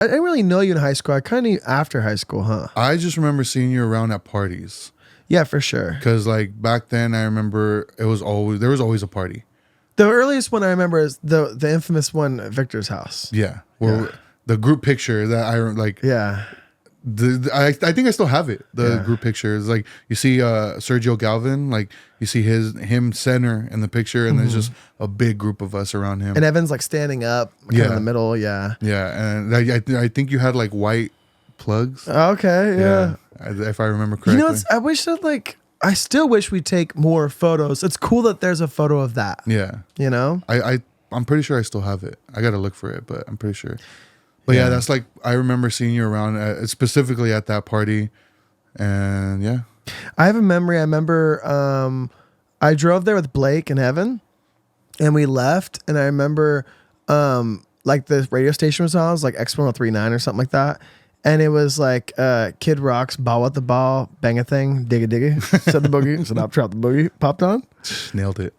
I didn't really know you in high school. I kind of knew after high school, huh? I just remember seeing you around at parties. Yeah, for sure. Because like back then, I remember there was always a party. The earliest one I remember is the infamous one at Victor's house. Yeah, the group picture that I like. Yeah. I think I still have it. The group picture is like you see Sergio Galvin, like you see him center in the picture, and there's just a big group of us around him. And Evan's like standing up, kind of in the middle. Yeah. Yeah, and I think you had like white plugs. Okay. Yeah. If I remember correctly. You know, I wish that I still wish we'd take more photos. It's cool that there's a photo of that. Yeah. You know? I'm pretty sure I still have it. I got to look for it, but I'm pretty sure. But yeah, that's like, I remember seeing you around specifically at that party. And yeah. I have a memory. I remember I drove there with Blake and Evan and we left. And I remember like the radio station was on, it was like X1039 or something like that. And it was like Kid Rock's Ball with the Ball, Bang a Thing, Digga Digga, Set the Boogie, Set Up, Trap the Boogie, popped on. Nailed it.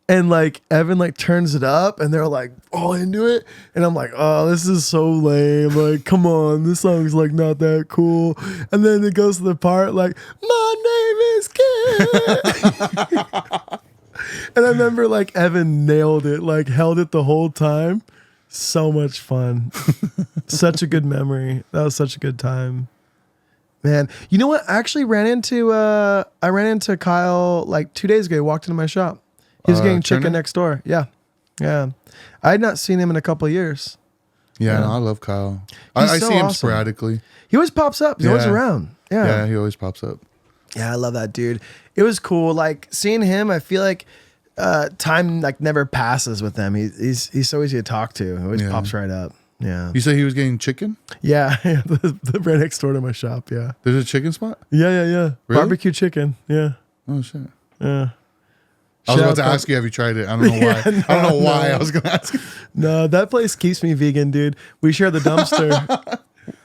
And like Evan like turns it up and they're like all into it. And I'm like, oh, this is so lame. Like, come on, this song's like not that cool. And then it goes to the part like, my name is Kid. And I remember like Evan nailed it, like held it the whole time. So much fun. Such a good memory. That was such a good time. Man, you know what? I actually ran into Kyle like 2 days ago. He walked into my shop. He was getting chicken next door. Yeah. Yeah. I had not seen him in a couple of years. Yeah, no, I love Kyle. I see him sporadically. He always pops up. He's always around. Yeah. Yeah, he always pops up. Yeah, I love that dude. It was cool. Like seeing him, I feel like time like never passes with him. He's so easy to talk to. He always pops right up. Yeah. You said he was getting chicken? Yeah. the right next door to my shop. Yeah. There's a chicken spot? Yeah. Really? Barbecue chicken. Yeah. Oh shit. Yeah. I was about to ask you, have you tried it? I don't know why. I don't know why I was going to ask you. No, that place keeps me vegan, dude. We share the dumpster.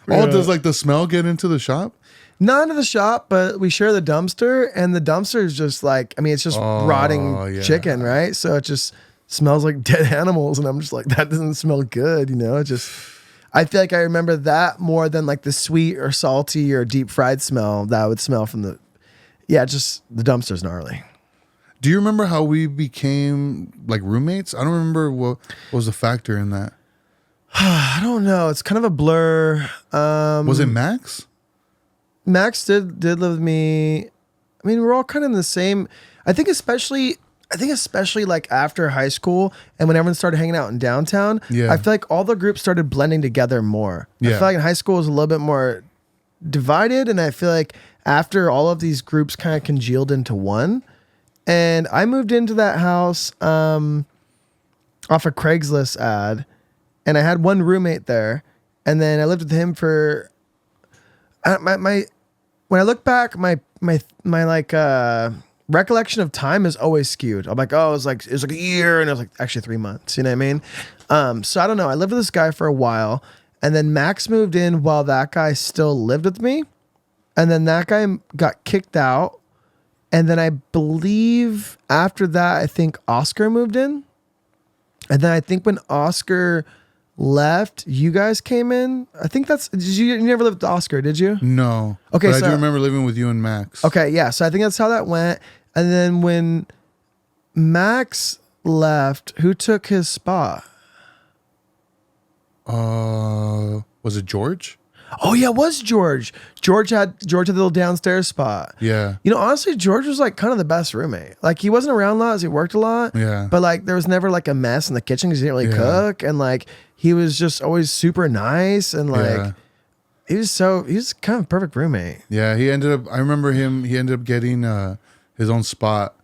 Does like the smell get into the shop? Not into the shop, but we share the dumpster, and the dumpster is just like, I mean, it's just rotting chicken, right? So it just smells like dead animals, and I'm just like, that doesn't smell good, you know? It just, I feel like I remember that more than like the sweet or salty or deep fried smell that I would smell from just the dumpster's gnarly. Do you remember how we became like roommates? I don't remember what was the factor in that. I don't know. It's kind of a blur. Was it Max? Max did live with me. I mean, we're all kind of in the same. I think especially like after high school and when everyone started hanging out in downtown. Yeah. I feel like all the groups started blending together more. Yeah. I feel like in high school it was a little bit more divided, and I feel like after all of these groups kind of congealed into one. And I moved into that house off a Craigslist ad, and I had one roommate there, and then I lived with him for my. When I look back, my like recollection of time is always skewed. I'm like, oh, it was like a year, and it was like actually 3 months. You know what I mean? So I don't know. I lived with this guy for a while, and then Max moved in while that guy still lived with me, and then that guy got kicked out. And then I believe after that, I think Oscar moved in. And then I think when Oscar left, you guys came in. I think you never lived with Oscar, did you? No. Okay. But I do remember living with you and Max. Okay. Yeah. So I think that's how that went. And then when Max left, who took his spot? Was it George? Oh yeah, it was George. George had the little downstairs spot. Yeah. You know, honestly, George was like kind of the best roommate. Like he wasn't around a lot as he worked a lot. Yeah. But like there was never like a mess in the kitchen because he didn't really cook, and like he was just always super nice, and like he was kind of a perfect roommate. Yeah, he ended up getting his own spot.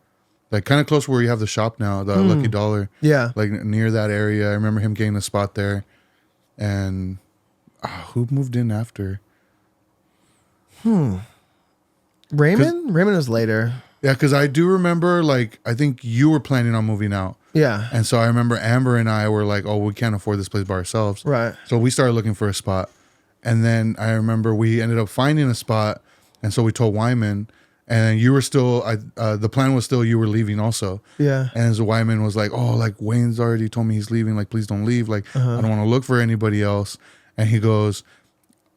Like kind of close to where you have the shop now, the Lucky Dollar. Yeah. Like near that area. I remember him getting a spot there. And who moved in after? Raymond? Raymond was later. Yeah, because I do remember, like, I think you were planning on moving out. Yeah. And so I remember Amber and I were like, oh, we can't afford this place by ourselves. Right. So we started looking for a spot. And then I remember we ended up finding a spot. And so we told Wyman. and you were still. The plan was still you were leaving also. Yeah. And as a Wyman was like, oh, like Wayne's already told me he's leaving. Like, please don't leave. Like, I don't want to look for anybody else. And he goes,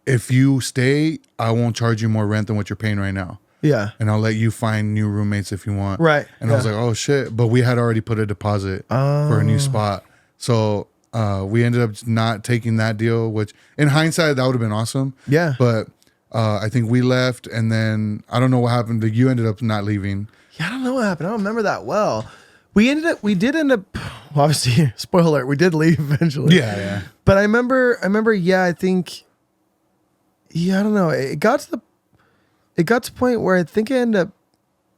if you stay, I won't charge you more rent than what you're paying right now. Yeah. And I'll let you find new roommates if you want. Right. And I was like, oh shit. But we had already put a deposit for a new spot. So we ended up not taking that deal, which in hindsight, that would have been awesome. Yeah. But I think we left, and then I don't know what happened. You ended up not leaving. Yeah, I don't know what happened. I don't remember that well. We did end up, well, obviously, spoiler alert, we did leave eventually. Yeah. But I remember, I think, I don't know. It got to the point where I think I ended up.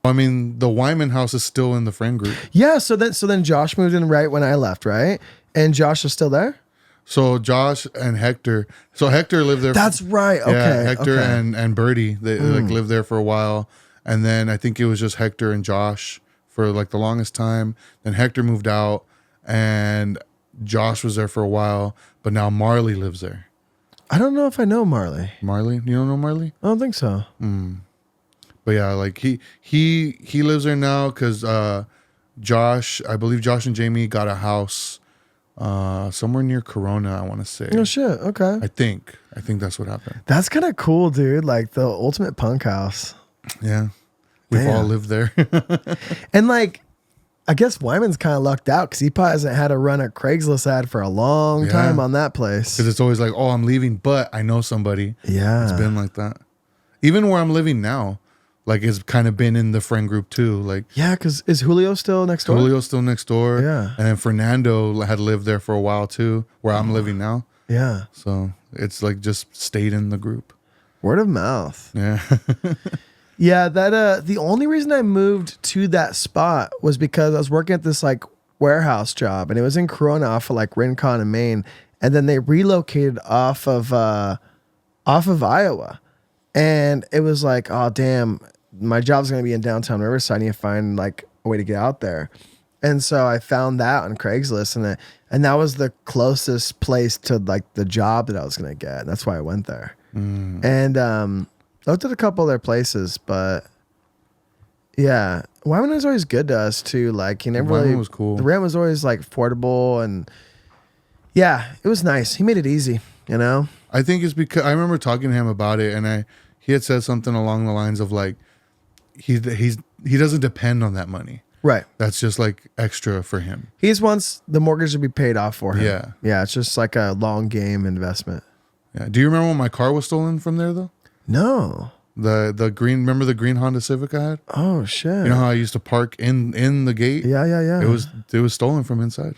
I mean, the Wyman house is still in the friend group. Yeah. So then Josh moved in right when I left, right? And Josh is still there? So Josh and Hector. So Hector lived there. That's right. Okay. Yeah, Hector okay. and Birdie, they like lived there for a while. And then I think it was just Hector and Josh for like the longest time. Then Hector moved out and Josh was there for a while. But now Marley lives there. I don't know if I know Marley. Marley? You don't know Marley? I don't think so. But yeah, like he lives there now because I believe Josh and Jamie got a house somewhere near Corona, I want to say. Oh shit. Okay. I think that's what happened. That's kind of cool, dude. Like the ultimate punk house. Yeah. We've all lived there. And like, I guess Wyman's kind of lucked out because he probably hasn't had to run a Craigslist ad for a long time on that place. Because it's always like, oh, I'm leaving, but I know somebody. Yeah. It's been like that. Even where I'm living now, like it's kind of been in the friend group too. Like, yeah, because is Julio still next door? Julio's still next door. Yeah. And then Fernando had lived there for a while too, where I'm living now. Yeah. So it's like just stayed in the group. Word of mouth. Yeah. Yeah, that the only reason I moved to that spot was because I was working at this like warehouse job and it was in Corona off of like Rincon and Maine. And then they relocated off of Iowa. And it was like, oh damn, my job's gonna be in downtown Riverside. I need to find like a way to get out there. And so I found that on Craigslist and that was the closest place to like the job that I was gonna get. And that's why I went there. And I looked at a couple other places, but yeah, Wyman was always good to us too. Like he never really was cool. The rent was always like affordable, and yeah, it was nice. He made it easy, you know. I think it's because I remember talking to him about it, and he had said something along the lines of like he doesn't depend on that money. Right. That's just like extra for him. He just wants the mortgage to be paid off for him. Yeah. Yeah. It's just like a long game investment. Yeah. Do you remember when my car was stolen from there though? No. The green, remember the green Honda Civic I had? Oh shit. You know how I used to park in the gate? Yeah. It was stolen from inside.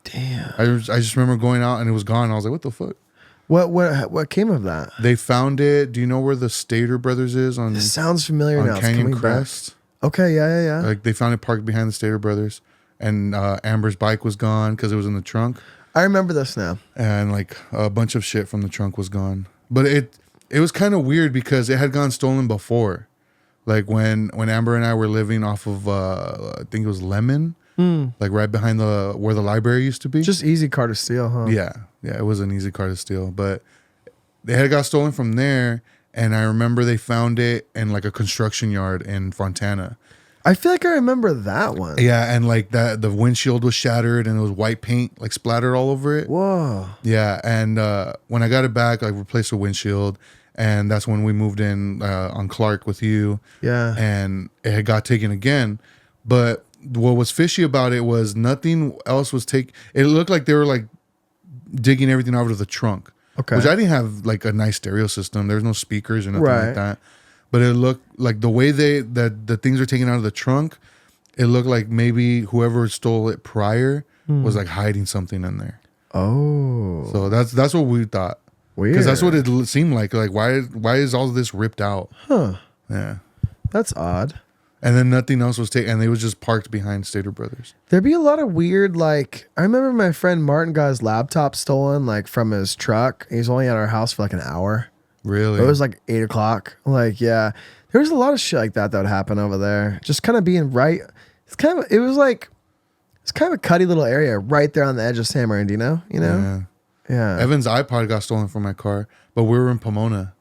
Damn. I just remember going out and it was gone. I was like, what the fuck? What came of that? They found it. Do you know where the Stater Brothers is on? This sounds familiar now. Canyon Crest? Back. Okay, yeah. Like they found it parked behind the Stater Brothers, and Amber's bike was gone because it was in the trunk. I remember this now. And like a bunch of shit from the trunk was gone. But it was kind of weird because it had gone stolen before. Like when Amber and I were living off of I think it was Lemon, like right behind where the library used to be. Just easy car to steal, huh? Yeah, it was an easy car to steal. But they had got stolen from there, and I remember they found it in like a construction yard in Fontana. I feel like I remember that one. Yeah, and like that the windshield was shattered and it was white paint like splattered all over it. Whoa. Yeah, and when I got it back, I replaced the windshield, and that's when we moved in on Clark with you. Yeah. And it had got taken again. But what was fishy about it was nothing else was taken. It looked like they were like digging everything out of the trunk. Okay. Which I didn't have like a nice stereo system. There was no speakers or nothing like that. But it looked like the way the things were taken out of the trunk, it looked like maybe whoever stole it prior was like hiding something in there. Oh. So that's what we thought. Weird. Because that's what it seemed like. Like why is all this ripped out? Huh. Yeah. That's odd. And then nothing else was taken, and they was just parked behind Stater Brothers. There'd be a lot of weird, like, I remember my friend Martin got his laptop stolen, like, from his truck. He was only at our house for, like, an hour. Really? It was, like, 8 o'clock. Like, yeah. There was a lot of shit like that would happen over there. Just kind of being right. It's kind of a cutty little area right there on the edge of San Bernardino, you know? Yeah. Yeah. Evan's iPod got stolen from my car, but we were in Pomona.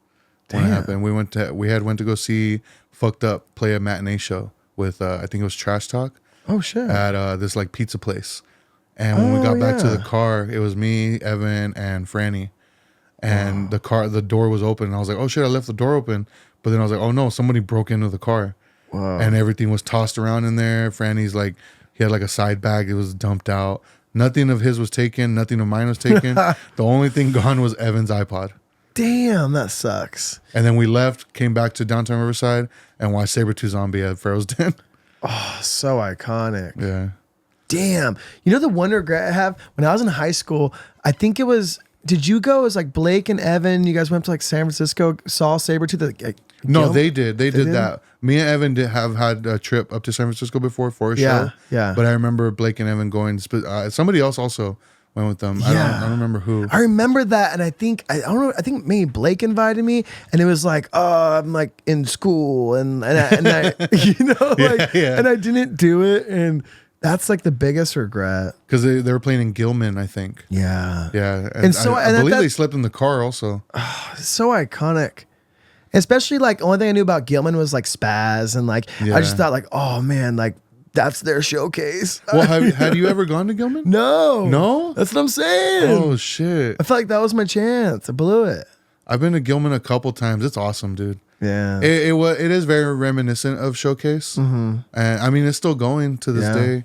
when it happened. We went to go see Fucked Up play a matinee show with I think it was Trash Talk. Oh shit. At this like pizza place. And when we got back to the car, it was me, Evan, and Franny. And the door was open. And I was like, oh shit, I left the door open. But then I was like, oh no, somebody broke into the car. Wow. And everything was tossed around in there. Franny's like, he had like a side bag. It was dumped out. Nothing of his was taken. Nothing of mine was taken. The only thing gone was Evan's iPod. Damn, that sucks. And then we left, came back to downtown Riverside, and watched Sabretooth Zombie at Pharaoh's Den. Oh, so iconic. Yeah. Damn. You know the one regret I have? When I was in high school, I think it was, did you go? It was like Blake and Evan. You guys went to like San Francisco, saw Sabretooth. No, they did. They did that. Me and Evan have had a trip up to San Francisco before for a show. Yeah. But I remember Blake and Evan going. Somebody else also went with them. I don't remember who. I remember that, and I don't know. I think maybe Blake invited me, and it was like, oh, I'm like in school, and I you know, like, and I didn't do it, and that's like the biggest regret because they were playing in Gilman, I think. Yeah. And so I believe they slept in the car also. So iconic. Especially like only thing I knew about Gilman was like Spaz, and like I just thought like, oh man, like that's their showcase. Well, had you ever gone to Gilman? No, that's what I'm saying. Oh shit! I felt like that was my chance. I blew it. I've been to Gilman a couple times. It's awesome, dude. Yeah, it is very reminiscent of Showcase, and I mean it's still going to this day.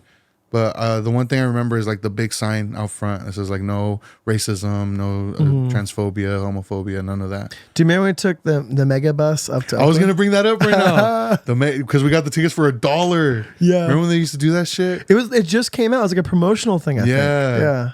But the one thing I remember is like the big sign out front. It says like no racism, no transphobia, homophobia, none of that. Do you remember when we took the mega bus up to? I was gonna bring that up right now. Because we got the tickets for $1. Yeah, remember when they used to do that shit? It just came out. It was like a promotional thing. I think. Yeah.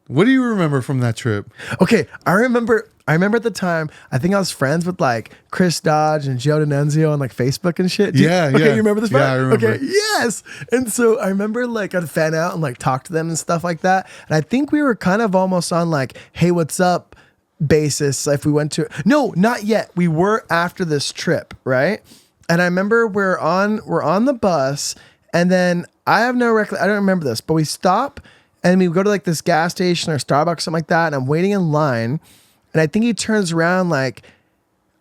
What do you remember from that trip? Okay, I remember at the time, I think I was friends with like Chris Dodge and Joe D'Annunzio on like Facebook and shit. Okay, you remember this part? Yeah, I remember. Okay, yes. And so I remember like I'd fan out and like talk to them and stuff like that. And I think we were kind of almost on like, hey, what's up basis if we went to, no, not yet. We were after this trip, right? And I remember we're on the bus, and then I don't remember this, but we stop and we go to like this gas station or Starbucks, something like that, and I'm waiting in line. And I think he turns around like,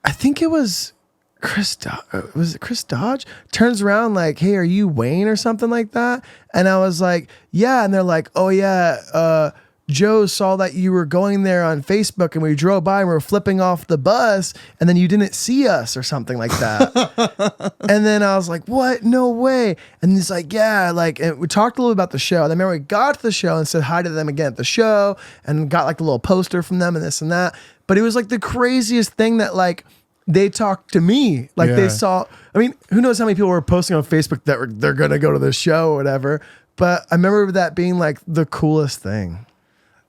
I think it was Chris Dodge? Turns around like, hey, are you Wayne or something like that? And I was like, yeah. And they're like, oh yeah, Joe saw that you were going there on Facebook, and we drove by and we were flipping off the bus, and then you didn't see us or something like that. And then I was like, what? No way. And he's like, yeah, like, and we talked a little about the show. And then remember we got to the show and said hi to them again at the show and got like a little poster from them and this and that. But it was like the craziest thing that like they talked to me. Like they saw, I mean, who knows how many people were posting on Facebook that they're going to go to the show or whatever. But I remember that being like the coolest thing.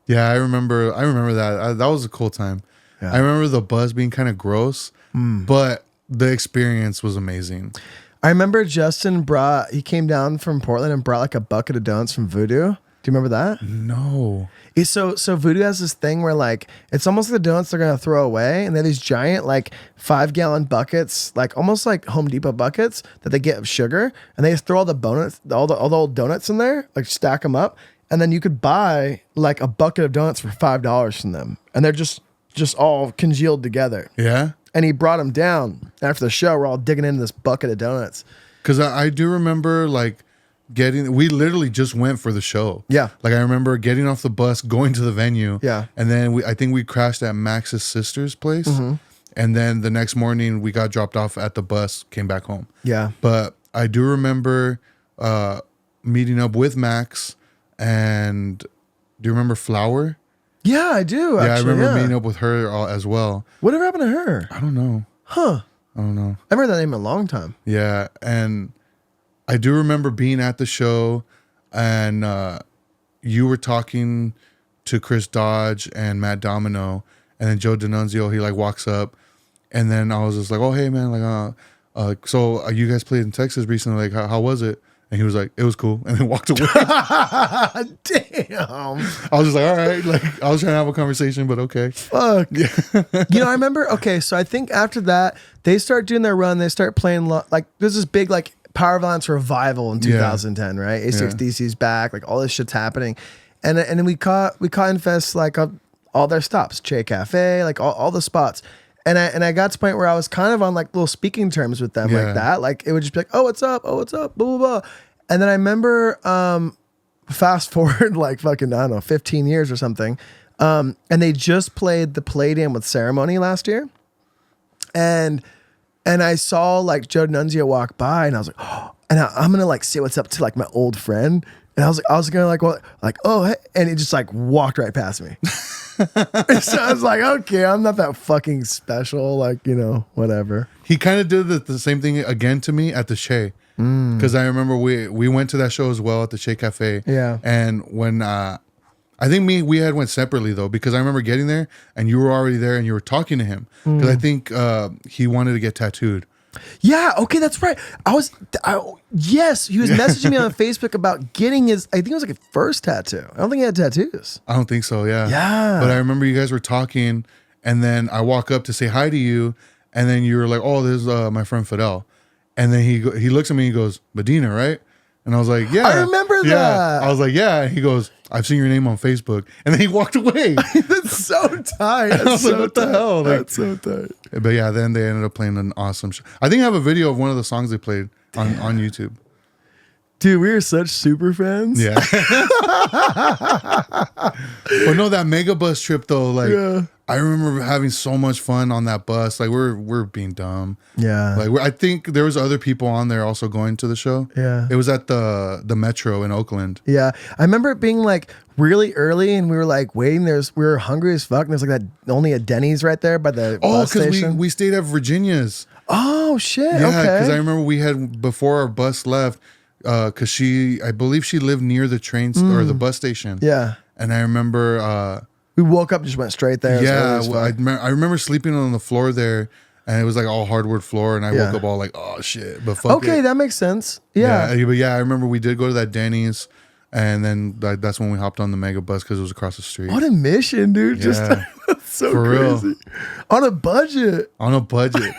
Yeah, I remember that. That was a cool time. Yeah. I remember the buzz being kind of gross, but the experience was amazing. I remember Justin he came down from Portland and brought like a bucket of donuts from Voodoo. Do you remember that? No. So Voodoo has this thing where like, it's almost like the donuts they're going to throw away. And they have these giant like 5-gallon buckets, like almost like Home Depot buckets that they get of sugar. And they just throw all the old donuts in there, like stack them up. And then you could buy like a bucket of donuts for $5 from them. And they're just all congealed together. Yeah. And he brought them down after the show. We're all digging into this bucket of donuts. Because I do remember like we literally just went for the show. Yeah. Like I remember getting off the bus, going to the venue. Yeah. And then I think we crashed at Max's sister's place. Mm-hmm. And then the next morning we got dropped off at the bus, came back home. Yeah. But I do remember meeting up with Max. And do you remember Flower? Yeah, I do. Yeah, I remember meeting up with her as well. Whatever happened to her? I don't know. Huh. I don't know. I've heard that name in a long time. Yeah, and I do remember being at the show, and you were talking to Chris Dodge and Matt Domino, and then Joe D'Annunzio, he like walks up, and then I was just like, oh, hey, man, like, so you guys played in Texas recently, like, how was it? And he was like, it was cool. And then walked away. Damn. I was just like, all right. Like, I was trying to have a conversation, but okay. Fuck. Yeah. I remember, okay, so I think after that, they start doing their run. They start playing, like, there's this big, like, Power Violence revival in 2010, right? A6DC's back. Like, all this shit's happening. And then we caught Infest, like, all their stops. Che Cafe, like, all the spots. I got to the point where I was kind of on like little speaking terms with them Yeah. like that. Like it would just be like, oh, what's up? Oh, what's up? Blah, blah, blah. And then I remember, fast forward like fucking, I don't know, 15 years or something. And they just played the Palladium with Ceremony last year. And I saw like Joe Nunzio walk by and I was like, oh, and I'm going to like say what's up to like my old friend. And I was going to like, what? Like, oh, hey. And he just like walked right past me. So I was like, okay, I'm not that fucking special. Like, you know, whatever. He kind of did the same thing again to me at the Shea. Because I remember we went to that show as well at the Shea Cafe. Yeah. And when I think we had went separately though, because I remember getting there and you were already there and you were talking to him. Because I think he wanted to get tattooed. Yeah, okay, that's right. Yes, he was messaging me on Facebook about getting his, I think it was like a first tattoo. I don't think he had tattoos. I don't think so, yeah. Yeah. But I remember you guys were talking and then I walk up to say hi to you and then you were like, oh, this is my friend Fidel. And then he looks at me and he goes, Medina, right? And I was like, yeah. I remember that. I was like, yeah. And he goes, I've seen your name on Facebook. And then he walked away. That's so tight. That's I was so like, what the hell? Like, that's so tight. but yeah, then they ended up playing an awesome show. I think I have a video of one of the songs they played on YouTube. Dude, we are such super fans. Yeah. But no, that mega bus trip though, like Yeah. I remember having so much fun on that bus. Like we're being dumb. Yeah. Like I think there was other people on there also going to the show. Yeah. It was at the Metro in Oakland. Yeah. I remember it being like really early and we were like waiting. We were hungry as fuck. And there's like that only a Denny's right there by the bus because station. we stayed at Virginia's. Oh shit. Yeah, because Okay. I remember we had before our bus left, because I believe she lived near the train or the bus station. Yeah. And I remember, We woke up, just went straight there. It was early yeah, as well, fuck. I remember sleeping on the floor there, and it was like all hardwood floor, and I Yeah. woke up all like, oh shit, but fuck Okay, it. that makes sense. Yeah. But yeah, I remember we did go to that Denny's, and then that's when we hopped on the mega bus because it was across the street. What a mission, dude. Just Yeah. that's so For real. crazy. On a budget. On a budget.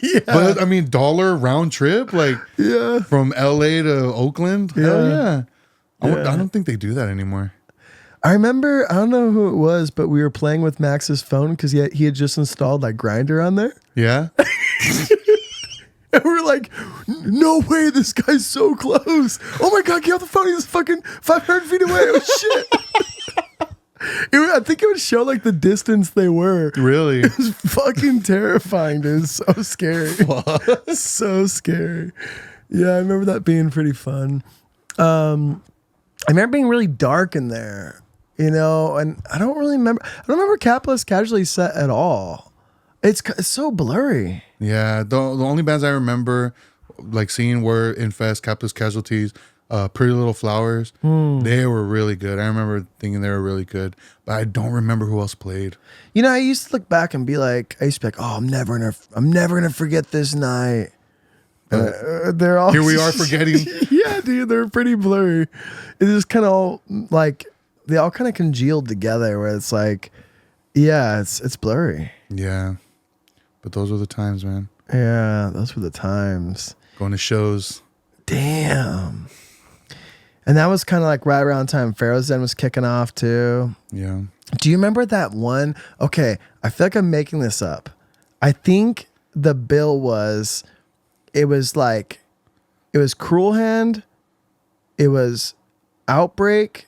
Yeah. But I mean, dollar round trip, like Yeah. from LA to Oakland. Hell Yeah. yeah. I don't think they do that anymore. I remember, I don't know who it was, but we were playing with Max's phone because he had just installed like Grindr on there. Yeah. And we were like, no way, this guy's so close. Oh my God, get off the phone. He's fucking 500 feet away. Oh shit. I think it would show like the distance they were. Really? It was fucking terrifying, dude. It was so scary. So scary. Yeah, I remember that being pretty fun. I remember being really dark in there, you know, and I don't remember Capitalist Casualty set at all. It's so blurry. Yeah. The only bands I remember like seeing were Infest, Capitalist Casualties, Pretty Little Flowers. They were really good. I remember thinking they were really good, but I don't remember who else played. You know, I used to look back and be like, oh, I'm never gonna forget this night. They're all Here we are forgetting. Yeah, dude, they're pretty blurry. It's just kind of all like they all kind of congealed together. Where it's like, yeah, it's blurry. Yeah. But those were the times, man. Yeah, those were the times. Going to shows. Damn. And that was kind of like right around time Pharaoh's Den was kicking off too. Yeah. Do you remember that one? Okay, I feel like I'm making this up. I think the bill was, it was Cruel Hand, it was Outbreak,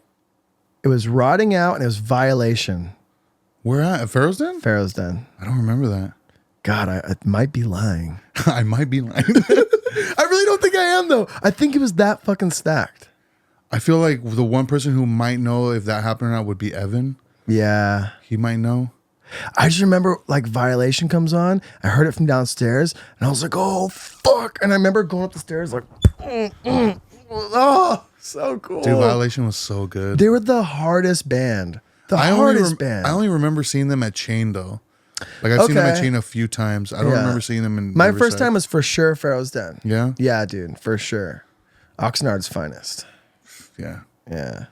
it was Rotting Out, and it was Violation. Where at Pharaoh's Den? Pharaoh's Den. I don't remember that. God, I might be lying. I might be lying. I really don't think I am though. I think it was that fucking stacked. I feel like the one person who might know if that happened or not would be Evan. Yeah. He might know. I just remember like Violation comes on. I heard it from downstairs and I was like, oh, fuck. And I remember going up the stairs like, oh, so cool. Dude, Violation was so good. They were the hardest band. Hardest band. I only remember seeing them at Chain though. Like I've seen them at Okay. Chain a few times. I don't Yeah. remember seeing them in My Riverside. first time was for sure Pharaoh's Den. Yeah? Yeah, dude, for sure. Oxnard's finest. Yeah. Yeah.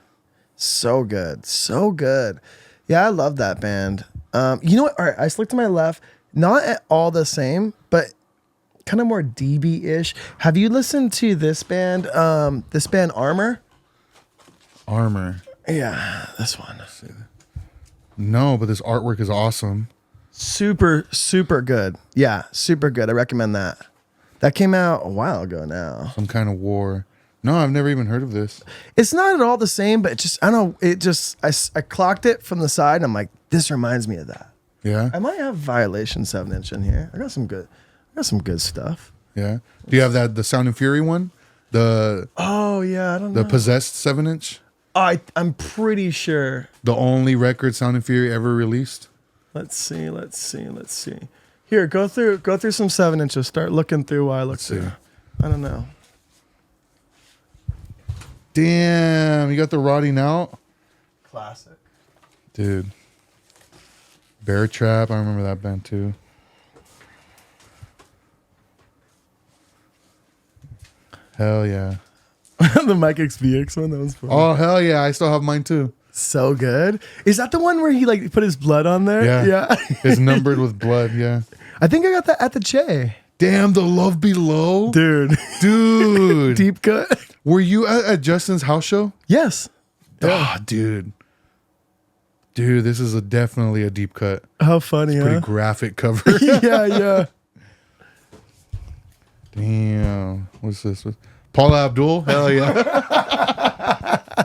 So good. So good. Yeah, I love that band. You know what? All right, I just looked to my left. Not at all the same, but kind of more DB-ish. Have you listened to this band? This band Armor? Armor. Yeah, this one. No, but this artwork is awesome. Super, super good. Yeah, super good. I recommend that. That came out a while ago now. Some kind of war. No, I've never even heard of this. It's not at all the same, but it just, I don't know. It just, I clocked it from the side and I'm like, this reminds me of that. Yeah. I might have Violation 7-inch in here. I got some good stuff. Yeah. Do you have the Sound and Fury one? Oh yeah, I don't know. The Possessed 7-inch? I'm pretty sure. The only record Sound and Fury ever released? Let's see. Here, go through some 7-inches. Start looking through while I look through. see. I don't know. Damn, you got the Rotting Out? Classic. Dude. Bear Trap, I remember that band too. Hell yeah. The Mike XVX one, that was fun. Oh, hell yeah, I still have mine too. So good. Is that the one where he like put his blood on there? Yeah. It's numbered with blood, yeah. I think I got that at the Che. Damn, the Love Below? Dude. Deep cut. Were you at Justin's house show? Yes. Ah, dude. Dude, this is definitely a deep cut. How funny, Pretty graphic cover. yeah. Damn. What's this? Paula Abdul? Hell yeah.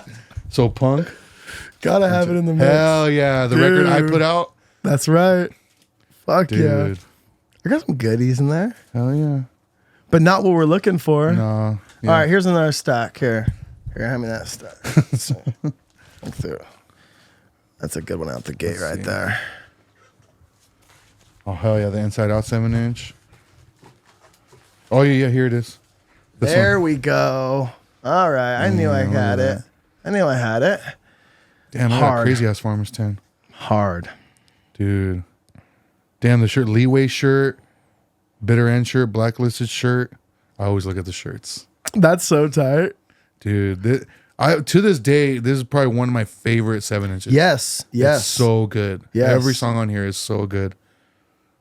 So punk? Gotta have it in the mix. Hell yeah. The record I put out? That's right. Fuck Dude. yeah. I got some goodies in there. Hell yeah. But not what we're looking for. No. Yeah. All right, here's another stack. Here, hand me that stack. Look through. That's a good one out the gate right there. Oh, hell yeah. The Inside Out 7-inch. Oh, yeah, here it is. There we go. All right. I knew I had it. Damn, I got Crazy Ass Farmers 10. Hard. Dude. Damn, the shirt. Leeway shirt. Bitter End shirt. Blacklisted shirt. I always look at the shirts. That's so tight. Dude. To this day, this is probably one of my favorite 7-inches. Yes. It's so good. Yes. Every song on here is so good.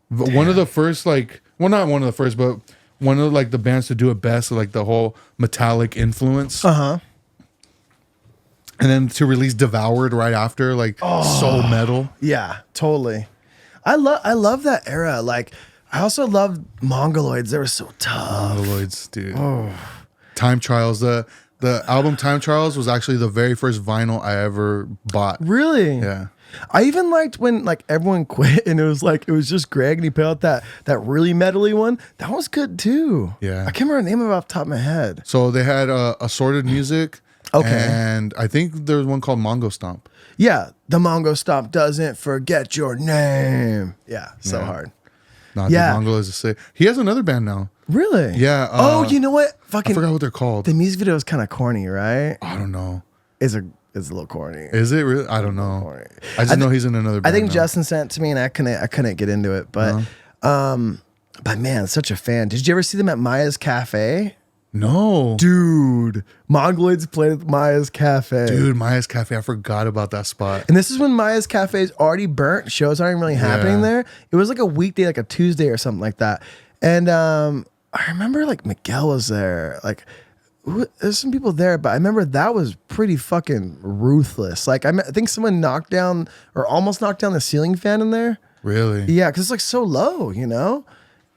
One of the first, not one of the first, but one of the bands to do it best, like the whole metallic influence. Uh-huh. And then to release Devoured right after, so metal. Yeah, totally. I love that era. Like, I also love Mongoloids. They were so tough. Mongoloids, dude. Oh. Time Trials. The album Time Trials was actually the very first vinyl I ever bought. Really? Yeah. I even liked when everyone quit and it was just Greg and he put out that really metally one. That was good too. Yeah. I can't remember the name of it off the top of my head. So they had Assorted Music. Okay. And I think there was one called Mongo Stomp. Yeah. The Mongo Stomp doesn't forget your name. Yeah. So hard. Nah, dude, Mongo is a sick. He has another band now. Really? Yeah. Oh, you know what? I forgot what they're called. The music video is kind of corny, right? I don't know. It's a little corny. Is it really? I don't know. Corny. I just know he's in another band. I think now. Justin sent it to me and I couldn't get into it, but man, such a fan. Did you ever see them at Maya's Cafe? No. Dude, Mongoloids played at Maya's Cafe. Dude, Maya's Cafe. I forgot about that spot. And this is when Maya's Cafe is already burnt. Shows aren't really happening there. It was like a weekday, like a Tuesday or something like that. And I remember Miguel was there. There's some people there, but I remember that was pretty fucking ruthless. I think someone knocked down or almost knocked down the ceiling fan in there. Really? Yeah, because it's so low,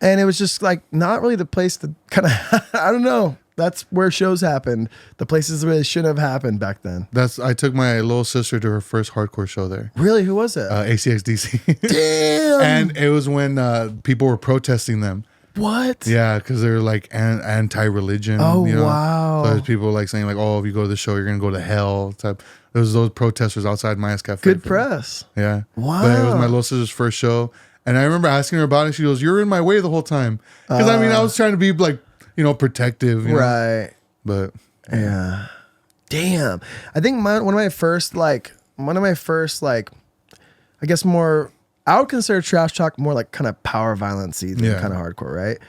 And it was just not really the place to kind of, I don't know. That's where shows happened. The places where they shouldn't have happened back then. I took my little sister to her first hardcore show there. Really? Who was it? ACXDC. Damn. And it was when people were protesting them. What? Yeah, because they're anti-religion. Oh, wow. So there's people saying oh, if you go to the show, you're going to go to hell. Type. There was those protesters outside Maya's Cafe. Good press. Yeah. Wow. But it was my little sister's first show. And I remember asking her about it. She goes, "You're in my way the whole time." Because I was trying to be protective. Right. But yeah. Damn. I think one of my first, I guess more, I would consider Trash Talk more kind of power violence-y than kind of hardcore, right?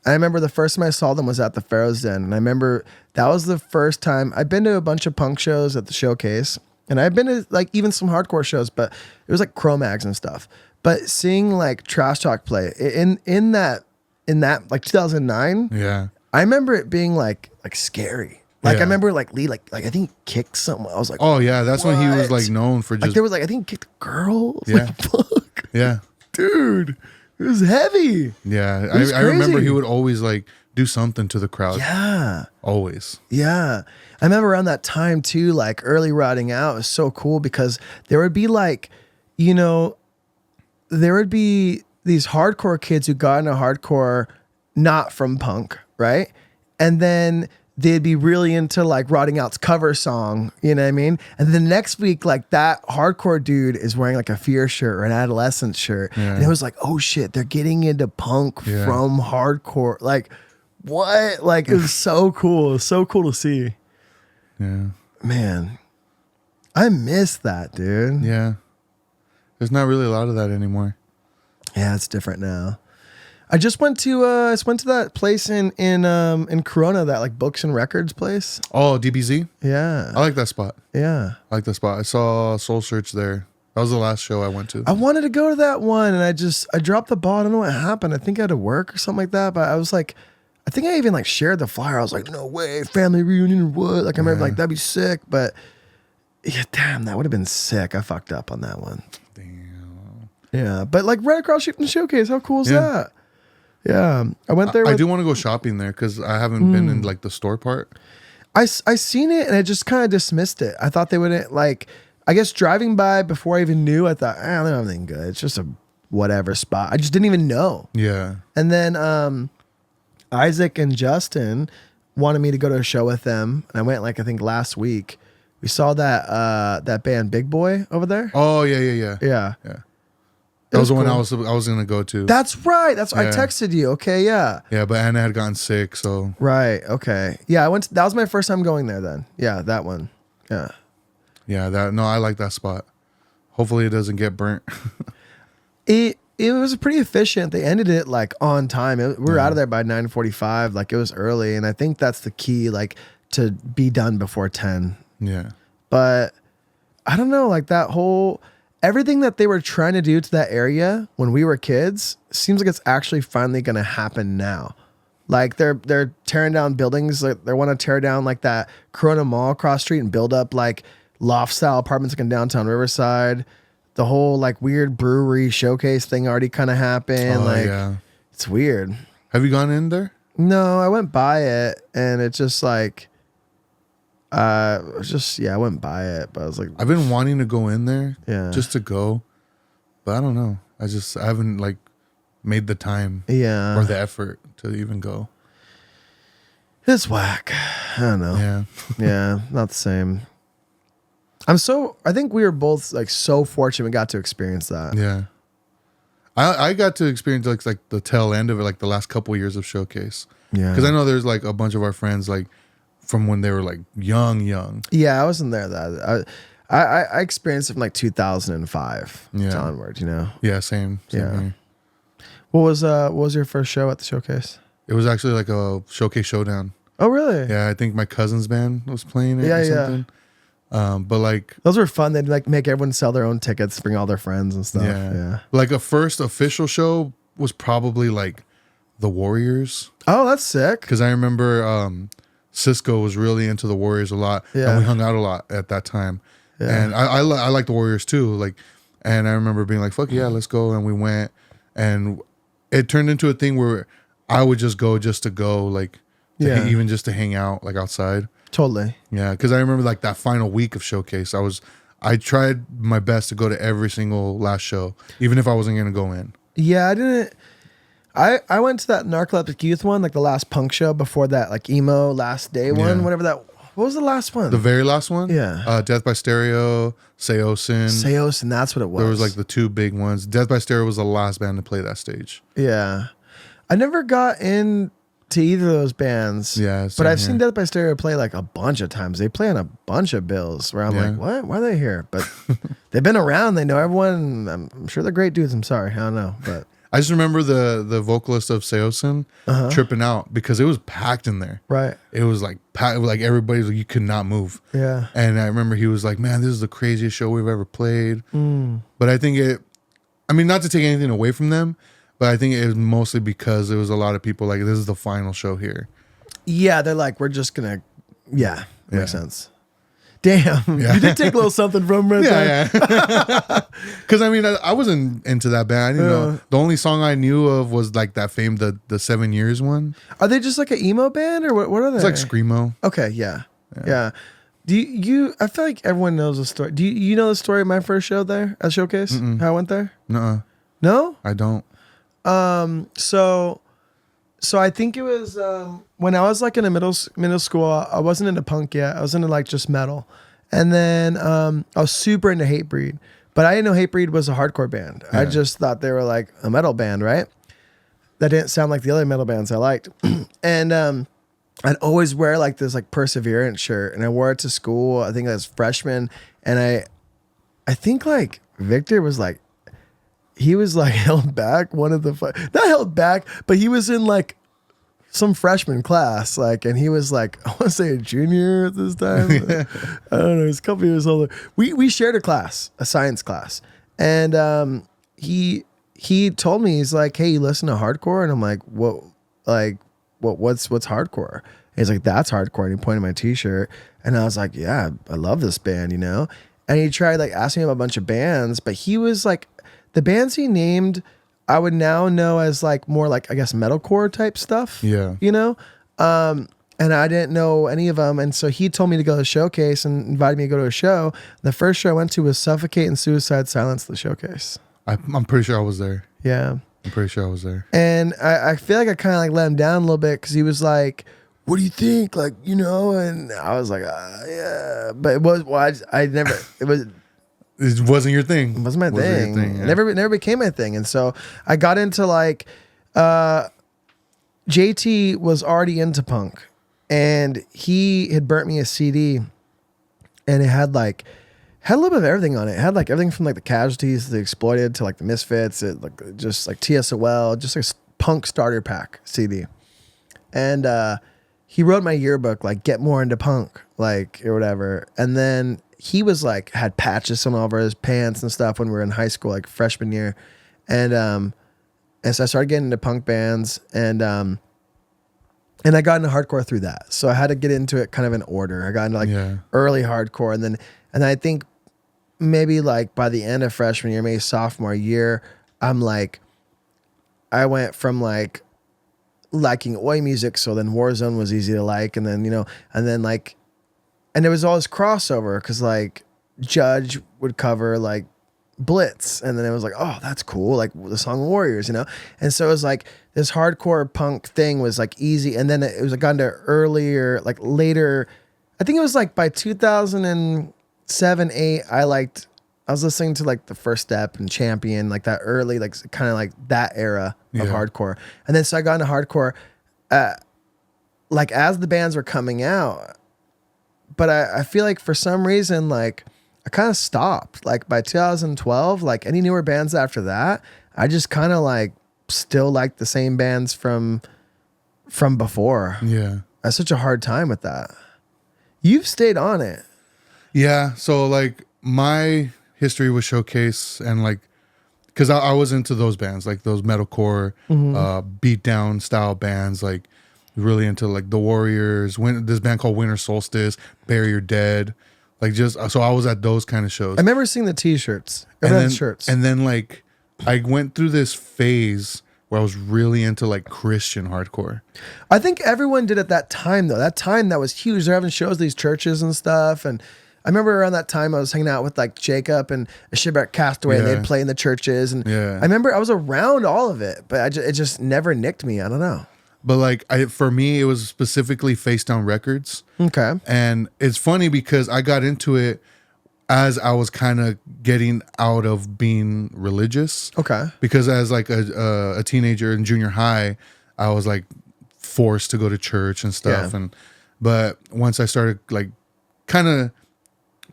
I remember the first time I saw them was at the Pharaoh's Den. And I remember that was the first time I've been to a bunch of punk shows at the Showcase. And I've been to even some hardcore shows, but it was Cro-Mags and stuff. But seeing Trash Talk play in that 2009, yeah, I remember it being scary. I remember Lee I think he kicked someone. I was oh yeah, that's when he was known for just there was I think he kicked girls. Yeah. Fuck. Yeah. Dude, it was heavy. Yeah, It was I remember crazy. he would always like do something to the crowd. Yeah. Always. Yeah. I remember around that time too, like early riding out was so cool because there would be like, you know, there would be these hardcore kids who got into hardcore not from punk, right? And then they'd be really into like Rotting Out's cover song, you know what I mean? And then the next week, like that hardcore dude is wearing like a Fear shirt or an Adolescence shirt. Yeah. And it was like, oh shit, they're getting into punk Yeah. from hardcore. Like, what? Like, it was so cool. It was so cool to see. Yeah. Man, I miss that, dude. Yeah. There's not really a lot of that anymore. Yeah, it's different now. I just went to that place in Corona, that like books and records place. Oh, DBZ? Yeah. I like that spot. Yeah. I like that spot. I saw Soul Search there. That was the last show I went to. I wanted to go to that one and I dropped the ball. I don't know what happened. I think I had to work or something like that. But I was like, I think I even like shared the flyer. I was like, no way, family reunion or what? Like I remember like that'd be sick. But yeah, damn, that would have been sick. I fucked up on that one. Damn. Yeah. But like right across the showcase, how cool is Yeah. that? Yeah. I went there. I with- do want to go shopping there because I haven't been in like the store part. I seen it and I just kind of dismissed it. I thought they wouldn't like, I guess driving by before I even knew, I thought, they don't have anything good. It's just a whatever spot. I just didn't even know. Yeah. And then Isaac and Justin wanted me to go to a show with them. And I went like, I think last week. We saw that band Big Boy over there. Oh, yeah. Yeah. That was the one cool. I was going to go to. That's right. I Yeah. texted you. Okay. Yeah. Yeah, but Anna had gotten sick, so. Right. Okay. Yeah. That was my first time going there then. Yeah. That one. Yeah. Yeah, I like that spot. Hopefully it doesn't get burnt. It was pretty efficient. They ended it like on time. We were out of there by 9:45. Like it was early, and I think that's the key, like to be done before 10. Yeah. But I don't know, like that whole everything that they were trying to do to that area when we were kids seems like it's actually finally going to happen now. Like they're tearing down buildings. Like they want to tear down like that Corona Mall across street and build up like loft style apartments like in downtown Riverside. The whole like weird brewery showcase thing already kind of happened. Oh, like yeah. it's weird. Have you gone in there? No, I went by it and it's just like, I went by it, but I was like, I've been wanting to go in there just to go, but I don't know. I haven't like made the time yeah, or the effort to even go. it's whack. I don't know. Yeah. Yeah, not the same. I think we were both like so fortunate we got to experience that. Yeah. I got to experience like the tail end of it, like the last couple years of Showcase. Yeah. Because I know there's like a bunch of our friends like from when they were like young. Yeah, I wasn't there that. I experienced it from like 2005 Yeah. onward, you know. Yeah, same Yeah. here. What was your first show at the showcase? It was actually like a Showcase showdown. Oh, really? Yeah, I think my cousin's band was playing it or something. But like Those were fun. They'd like make everyone sell their own tickets, bring all their friends and stuff. Yeah. like a first official show was probably like the Warriors. Oh, that's sick. Because I remember Cisco was really into the Warriors a lot. Yeah. And we hung out a lot at that time. Yeah. And I like the Warriors too. Like, and I remember being like, fuck yeah, let's go. And we went. And it turned into a thing where I would just go just to go, like, even just to hang out, like outside. Totally. Yeah. Because I remember like that final week of Showcase, I tried my best to go to every single last show, even if I wasn't going to go in. Yeah, I didn't. I went to that Narcoleptic Youth one, like the last punk show before that, like emo last day one, Yeah. whatever that. What was the last one? The very last one? Yeah. Death by Stereo, Seosin. Seos, and that's what it was. There was like the two big ones. Death by Stereo was the last band to play that stage. Yeah, I never got into either of those bands. Yeah, but same I've here. seen Death by Stereo play like a bunch of times. They play on a bunch of bills where I'm Yeah. like, what? Why are they here? But they've been around. They know everyone. I'm sure they're great dudes. I'm sorry, I don't know, but I just remember the vocalist of Seosin tripping out because it was packed in there. right. It was like packed, like everybody's like, you could not move. Yeah. And I remember he was like, man, this is the craziest show we've ever played. But I think not to take anything away from them, but I think it was mostly because there was a lot of people like, this is the final show here. Yeah, they're like, we're just gonna. Yeah, makes Yeah. sense. Damn, Yeah. you did take a little something from him right there. Yeah. Because I mean, I wasn't into that band. I didn't know. The only song I knew of was like that the 7 Years one. Are they just like an emo band or what are they? It's like screamo. Okay, yeah. Do you? I feel like everyone knows the story. Do you know the story of my first show there at Showcase? How I went there? Nuh-uh. No. I don't. So I think it was when I was like in a middle school. I wasn't into punk yet. I was into like just metal, and then I was super into Hatebreed, but I didn't know Hatebreed was a hardcore band. I just thought they were like a metal band, right? That didn't sound like the other metal bands I liked, and I'd always wear like this like Perseverance shirt, and I wore it to school. I think I was freshman, and I think like Victor was like. He was like held back not held back, but he was in like some freshman class, like, and he was like, I want to say a junior at this time. I don't know. He's a couple years older. We shared a science class. And, he told me, he's like, hey, you listen to hardcore? And I'm like, what's hardcore? And he's like, that's hardcore. And he pointed my t-shirt. And I was like, yeah, I love this band, you know? And he tried like asking him a bunch of bands, but he was like, the bands he named, I would now know as like more like, I guess, metalcore type stuff. Yeah. You know? And I didn't know any of them. And so he told me to go to the Showcase and invited me to go to a show. The first show I went to was Suffocate and Suicide Silence, the Showcase. I'm pretty sure I was there. Yeah. I'm pretty sure I was there. And I feel like I kind of like let him down a little bit because he was like, what do you think? Like, you know? And I was like, yeah. But it was, well, I never, it was... It wasn't your thing. It wasn't my thing. Yeah. It never became my thing. And so I got into like JT was already into punk, and he had burnt me a CD, and it had a little bit of everything on it. It had like everything from like the Casualties to the Exploited to like the Misfits, like just like TSOL, just like a punk starter pack CD. And he wrote my yearbook like get more into punk, like or whatever. And then he was like had patches all over his pants and stuff when we were in high school, like freshman year. And so I started getting into punk bands, and I got into hardcore through that. So I had to get into it kind of in order. I got into like early hardcore, and I think maybe like by the end of freshman year, maybe sophomore year, I'm like, I went from like liking oi music, so then Warzone was easy to like, and then, you know, and then like, and there was all this crossover because like Judge would cover like Blitz, and then it was like, oh, that's cool, like the song Warriors, you know. And so it was like this hardcore punk thing was like easy, and then it was like gone to earlier, like later. I think it was like by 2007, 8. I was listening to like the First Step and Champion, like that early, like kind of like that era of hardcore. And then so I got into hardcore, like as the bands were coming out. But I feel like for some reason, like I kind of stopped. Like by 2012, like any newer bands after that, I just kind of like still like the same bands from before. Yeah. I had such a hard time with that. You've stayed on it. Yeah. So like my history with Showcase, and like, cause I was into those bands, like those metalcore, beatdown style bands, like really into like the Warriors, this band called Winter Solstice, Bury Your Dead, like just, so I was at those kind of shows. I remember seeing the t-shirts. And then like I went through this phase where I was really into like Christian hardcore. I think everyone did at that time though. That time that was huge. They're having shows at these churches and stuff. And I remember around that time I was hanging out with like Jacob and a Shipwreck Castaway, and they'd play in the churches. And I remember I was around all of it, but it just never nicked me. I don't know. But like for me, it was specifically Face Down Records. Okay. And it's funny because I got into it as I was kind of getting out of being religious. Okay. Because as like a teenager in junior high, I was like forced to go to church and stuff. Yeah. But once I started like kind of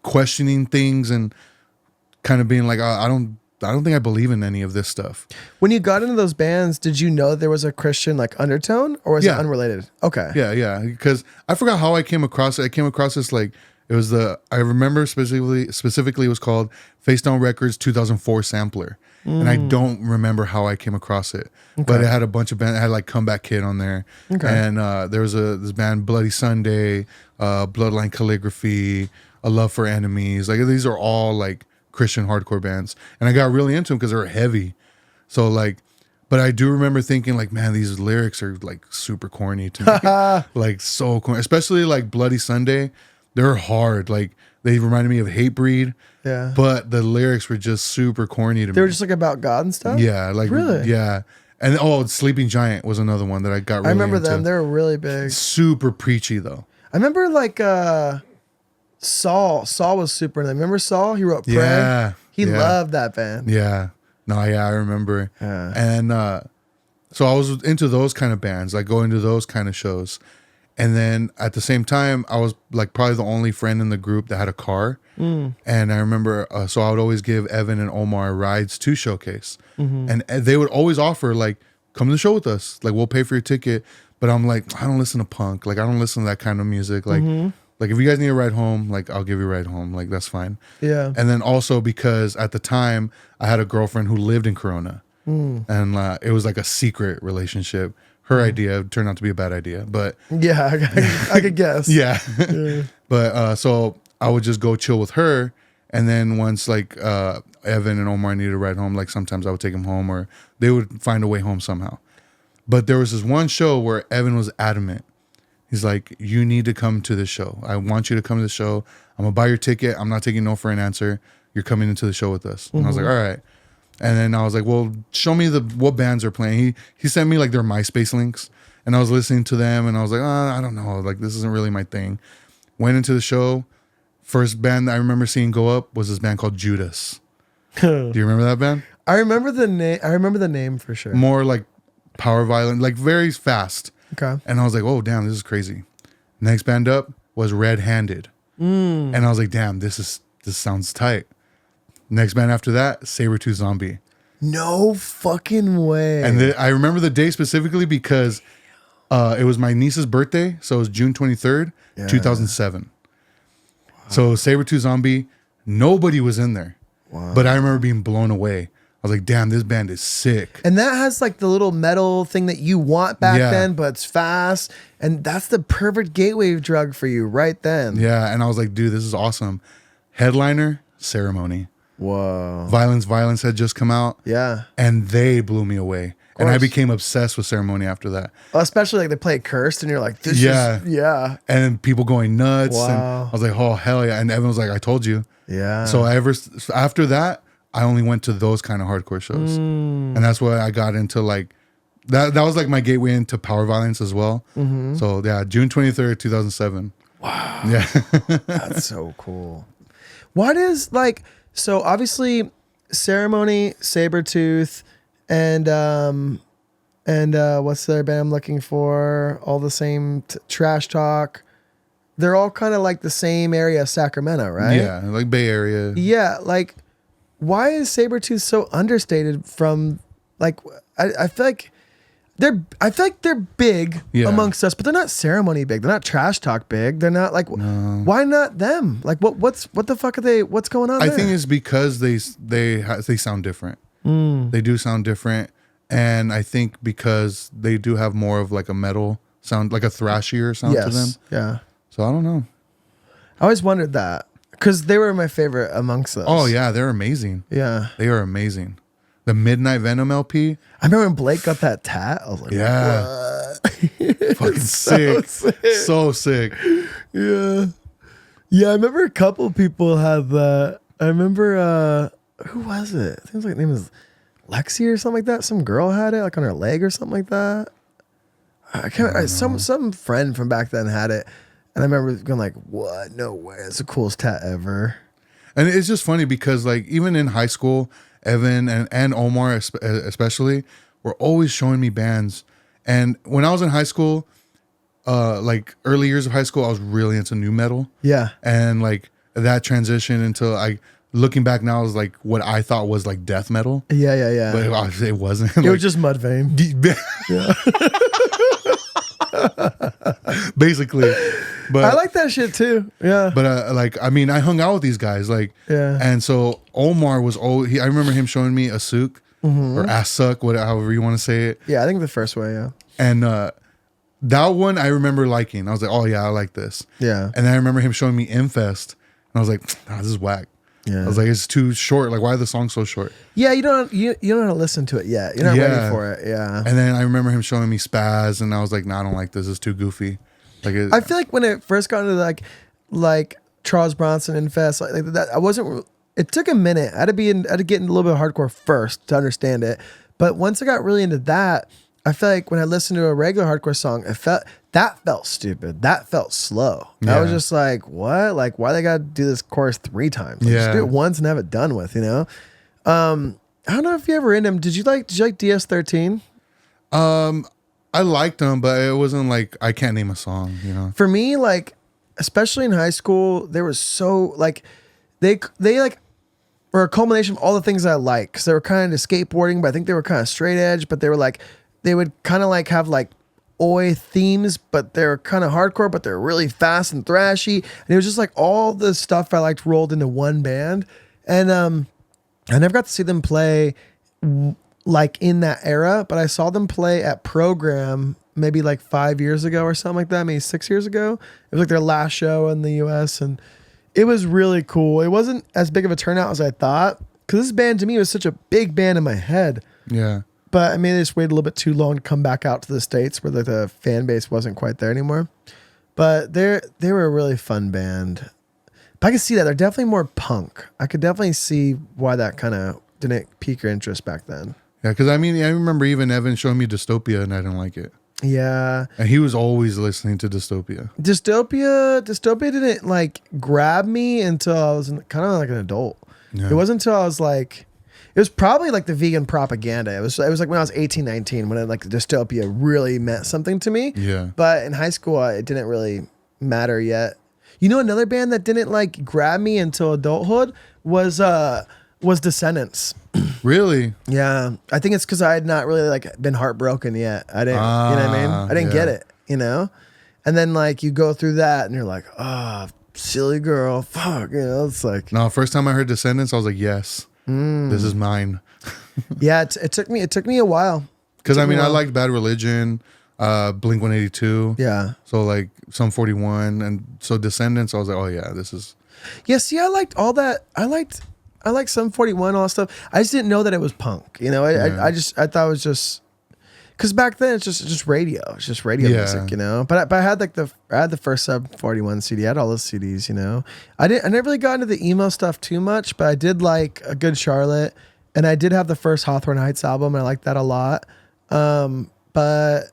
questioning things and kind of being like, I don't think I believe in any of this stuff. When you got into those bands, did you know there was a Christian like undertone, or was it unrelated? Okay. Yeah. Because I forgot how I came across it. I came across this like, it was I remember specifically it was called Face Down Records 2004 Sampler. And I don't remember how I came across it. Okay. But it had a bunch of bands. It had like Comeback Kid on there. Okay. And there was this band Bloody Sunday, Bloodline Calligraphy, A Love for Enemies. Like these are all like Christian hardcore bands, and I got really into them because they were heavy. So like, but I do remember thinking like, man, these lyrics are like super corny to me, like so corny. Especially like Bloody Sunday, they're hard. Like they reminded me of Hatebreed. Yeah. But the lyrics were just super corny to me. They were just like about God and stuff? Yeah, like Really? Yeah. And Sleeping Giant was another one that I got really I remember into. them. They were really big. Super preachy though. I remember like Saul. Saul was super. Remember Saul? He wrote Pray. Yeah. He loved that band. Yeah. No, yeah, I remember. Yeah. And so I was into those kind of bands, like going to those kind of shows. And then at the same time, I was like probably the only friend in the group that had a car. And I remember, so I would always give Evan and Omar rides to Showcase. And they would always offer like, come to the show with us. Like we'll pay for your ticket. But I'm like, I don't listen to punk. Like I don't listen to that kind of music. Like, like if you guys need a ride home, like I'll give you a ride home. Like that's fine. Yeah. And then also because at the time I had a girlfriend who lived in Corona. And it was like a secret relationship. Her idea turned out to be a bad idea, but Yeah, I could guess. yeah. But so I would just go chill with her, and then once like Evan and Omar needed a ride home, like sometimes I would take them home, or they would find a way home somehow. But there was this one show where Evan was adamant. He's like, "You need to come to this show. I want you to come to the show. I'm gonna buy your ticket. I'm not taking no for an answer. You're coming into the show with us." And I was like, "All right." And then I was like, well, show me what bands are playing. He sent me like their MySpace links, and I was listening to them, and I was like, I don't know, like this isn't really my thing. Went into the show. First band that I remember seeing go up was this band called Judas. Do you remember that band? I remember the name. I remember the name for sure. More like power violent, like very fast. Okay. And I was like, oh damn, this is crazy. Next band up was Red Handed, and I was like, damn, this sounds tight. Next band after that, Sabretooth Zombie. No fucking way. And I remember the day specifically because it was my niece's birthday. So it was June 23rd, 2007. Wow. So Sabretooth Zombie, nobody was in there. Wow. But I remember being blown away. I was like, damn, this band is sick. And that has like the little metal thing that you want back then, but it's fast. And that's the perfect gateway drug for you right then. Yeah. And I was like, dude, this is awesome. Headliner, Ceremony. Whoa. Violence had just come out. Yeah. And they blew me away. And I became obsessed with Ceremony after that. Well, especially like they play Cursed and you're like, this is, yeah. And then people going nuts. Wow. And I was like, oh, hell yeah. And Evan was like, I told you. Yeah. So after that, I only went to those kind of hardcore shows. And that's why I got into like, that was like my gateway into power violence as well. So yeah, June 23rd, 2007. Wow. Yeah. That's so cool. What is like, so obviously Ceremony, Sabretooth, and what's the other band I'm looking for? All the same Trash Talk. They're all kind of like the same area of Sacramento, right? Yeah, like Bay Area. Yeah, like why is Sabretooth so understated from like I feel like they're big amongst us, but they're not Ceremony big. They're not Trash Talk big. They're not like why not them? Like what the fuck are they? What's going on? I think it's because they sound different. They do sound different, and I think because they do have more of like a metal sound, like a thrashier sound to them. Yeah. So I don't know. I always wondered that because they were my favorite amongst us. Oh yeah, they're amazing. Yeah, they are amazing. The Midnight Venom LP. I remember when Blake got that tat. I was like, yeah, what? Fucking sick. So sick. Yeah. I remember a couple people had that. I remember who was it? I think it was like, her name was Lexi or something like that. Some girl had it like on her leg or something like that. I can't. Some friend from back then had it, and I remember going like, "What? No way! It's the coolest tat ever." And it's just funny because like even in high school, Evan and Omar especially were always showing me bands. And when I was in high school, like early years of high school, I was really into nu metal. Yeah. And like that transition into looking back now is like what I thought was like death metal. Yeah. But it wasn't. It was just Mudvayne. Yeah. Basically. But I like that shit too. Yeah. But I hung out with these guys and so Omar was I remember him showing me Asuk or Asuk, however you want to say it. Yeah, I think the first way, yeah. And that one I remember liking. I was like, oh yeah, I like this. Yeah. And then I remember him showing me Infest, I was like, this is whack. Yeah. I was like, it's too short. Like, why are the songs so short? Yeah, you don't know how to listen to it yet. You're not ready for it. Yeah. And then I remember him showing me Spaz, and I was like, I don't like this. It's too goofy. Like, I feel like when it first got into like Charles Bronson and Fest, like that, I wasn't. It took a minute. I had to get in a little bit of hardcore first to understand it. But once I got really into that, I feel like when I listened to a regular hardcore song, that felt stupid. That felt slow. Yeah. I was just like, what? Like, why they got to do this chorus 3 times? Like, just do it once and have it done with, you know? I don't know if you ever into him. Did you like DS13? I liked them, but it wasn't like I can't name a song, you know? For me, like, especially in high school, there was so, like, they like, were a culmination of all the things I like. Because they were kind of skateboarding, but I think they were kind of straight edge, but they were like, they would kind of like have like oi themes, but they're kind of hardcore, but they're really fast and thrashy. And it was just like all the stuff I liked rolled into one band. And I never got to see them play like in that era, but I saw them play at Program maybe like 5 years ago or something like that, maybe 6 years ago. It was like their last show in the US, and it was really cool. It wasn't as big of a turnout as I thought, because this band to me was such a big band in my head. Yeah. But I mean, they just waited a little bit too long to come back out to the States where the fan base wasn't quite there anymore. But they were a really fun band. But I could see that. They're definitely more punk. I could definitely see why that kind of didn't pique your interest back then. Yeah, because I mean, I remember even Evan showing me Dystopia, and I didn't like it. Yeah. And he was always listening to Dystopia. Dystopia didn't like grab me until I was kind of like an adult. Yeah. It wasn't until I was like, it was probably like the vegan propaganda. It was like when I was 18, 19, when like Dystopia really meant something to me. Yeah. But in high school, it didn't really matter yet. You know, another band that didn't like grab me until adulthood was Descendants. Really? Yeah. I think it's because I had not really like been heartbroken yet. I didn't, you know what I mean? I didn't get it, you know? And then like you go through that and you're like, oh, silly girl, fuck, you know, it's like. No, first time I heard Descendants, I was like, yes, this is mine. Yeah, it took me a while. Because I mean, I liked Bad Religion, Blink 182. Yeah. So like Sum 41, and so Descendants, I was like, oh yeah, this is. Yeah, see, I liked all that. I liked Sum 41, all that stuff. I just didn't know that it was punk. You know, I thought it was just because back then it's just radio. It's just radio music, you know. But I had I had the first Sum 41 CD. I had all those CDs, you know. I never really got into the emo stuff too much, but I did like A Good Charlotte, and I did have the first Hawthorne Heights album, and I liked that a lot. But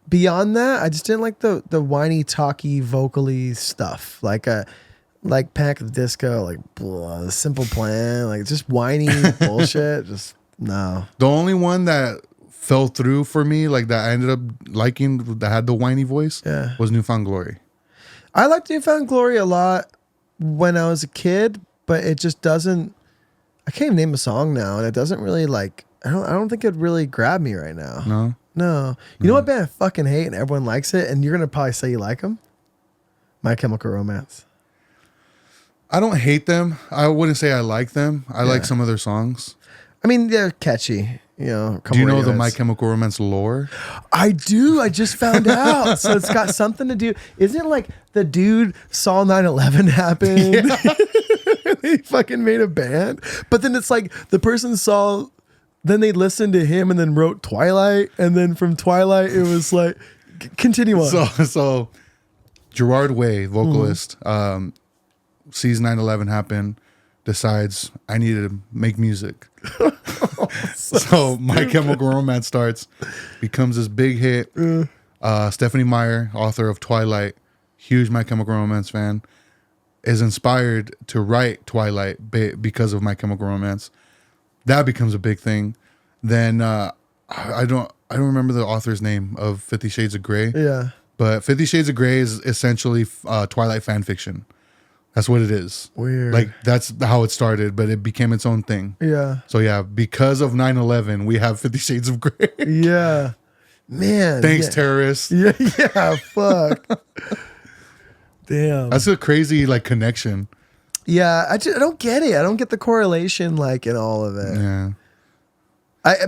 beyond that, I just didn't like the whiny, talky, vocally stuff. Like Panic at the Disco, like blah, Simple Plan, like just whiny bullshit. Just no. The only one that fell through for me, like that I ended up liking, that had the whiny voice, was Newfound Glory. I liked Newfound Glory a lot when I was a kid, but it just doesn't. I can't even name a song now, and it doesn't really like. I don't think it'd really grab me right now. No. You know what band I fucking hate, and everyone likes it, and you're gonna probably say you like them? My Chemical Romance. I don't hate them. I wouldn't say I like them. I like some of their songs. I mean, they're catchy. You know. Do you know the My Chemical Romance lore? I do. I just found out. So it's got something to do. Isn't it like the dude saw 9/11 happen? Yeah. He fucking made a band. But then it's like the person saw, then they listened to him and then wrote Twilight. And then from Twilight, it was like, continue on. So Gerard Way, vocalist, sees 9/11 happen, decides I need to make music. So My Chemical Romance starts, becomes this big hit. Stephanie Meyer, author of Twilight, huge My Chemical Romance fan, is inspired to write Twilight because of My Chemical Romance. That becomes a big thing. Then I don't remember the author's name of 50 Shades of Grey. Yeah. But 50 Shades of Grey is essentially Twilight fan fiction. That's what it is. Weird. Like, that's how it started, but it became its own thing. Yeah. So, yeah, because of 9/11, we have 50 Shades of Grey. Yeah. Man. Thanks, terrorists. Yeah, fuck. Damn. That's a crazy, like, connection. Yeah, I don't get it. I don't get the correlation, like, in all of it. Yeah.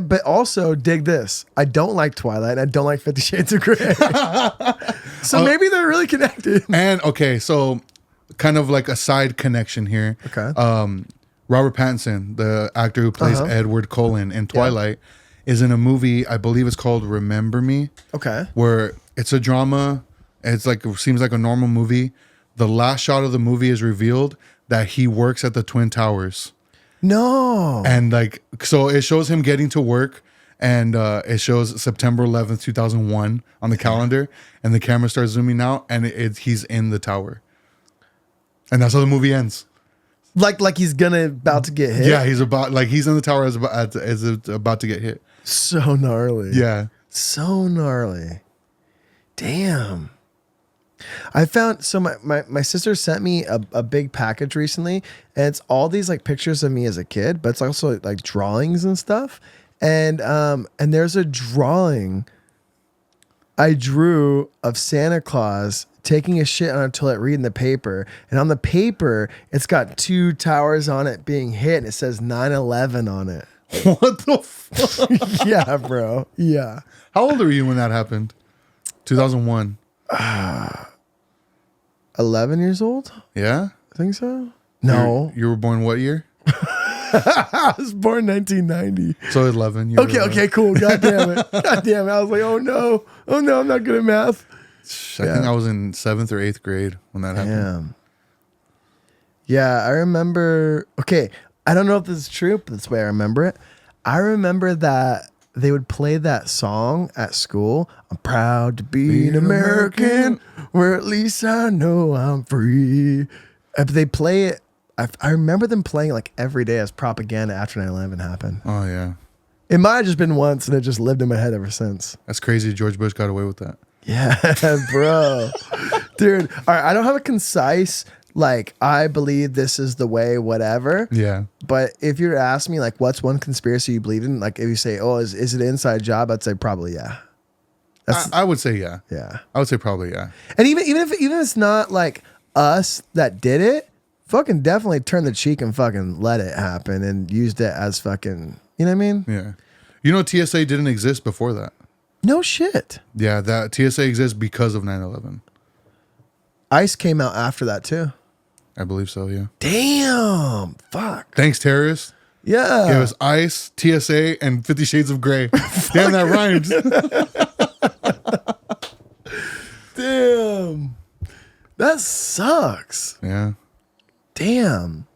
But also, dig this. I don't like Twilight. I don't like 50 Shades of Grey. So maybe they're really connected. And, okay, so kind of like a side connection here. Okay. Robert Pattinson, the actor who plays Edward Cullen in Twilight, is in a movie. I believe it's called Remember Me. Okay. Where it's a drama. It's like it seems like a normal movie. The last shot of the movie is revealed that he works at the Twin Towers. No. And like, so it shows him getting to work, and it shows September 11th, 2001 on the calendar, and the camera starts zooming out, and he's in the tower. And that's how the movie ends. Like he's about to get hit. Yeah, he's in the tower as about to get hit. So gnarly. Yeah. So gnarly. Damn. I found, so my sister sent me a big package recently, and it's all these like pictures of me as a kid, but it's also like drawings and stuff. And there's a drawing I drew of Santa Claus taking a shit on a toilet, reading the paper, and on the paper it's got 2 towers on it being hit, and it says 9/11 on it. What the fuck? Yeah, bro. Yeah. How old were you when that happened? 2001. 11 years old? Yeah? I think so. No. You were born what year? I was born 1990. So 11. Okay, cool. God damn it. God damn it. I was like, oh no, I'm not good at math. I think I was in 7th or 8th grade when that happened. Damn. Yeah, I remember. Okay, I don't know if this is true, but that's the way I remember it. I remember that they would play that song at school. I'm proud to be an American, where at least I know I'm free. But they play it. I remember them playing like every day as propaganda after 9/11 happened. Oh, yeah. It might have just been once, and it just lived in my head ever since. That's crazy. George Bush got away with that. Yeah, bro. Dude, all right, I don't have a concise, like, I believe this is the way, whatever. Yeah. But if you were to ask me, like, what's one conspiracy you believe in? Like, if you say, oh, is it an inside job? I'd say probably yeah. I would say yeah. Yeah. I would say probably yeah. And even if it's not, like, us that did it, fucking definitely turn the cheek and fucking let it happen and used it as fucking, you know what I mean? Yeah. You know, TSA didn't exist before that. No shit. Yeah, that TSA exists because of 9/11. ICE came out after that too. I believe so, yeah. Damn. Fuck. Thanks, terrorists. Yeah. Gave us ICE, TSA, and 50 Shades of Grey. Damn, that rhymes. Damn. That sucks. Yeah. Damn.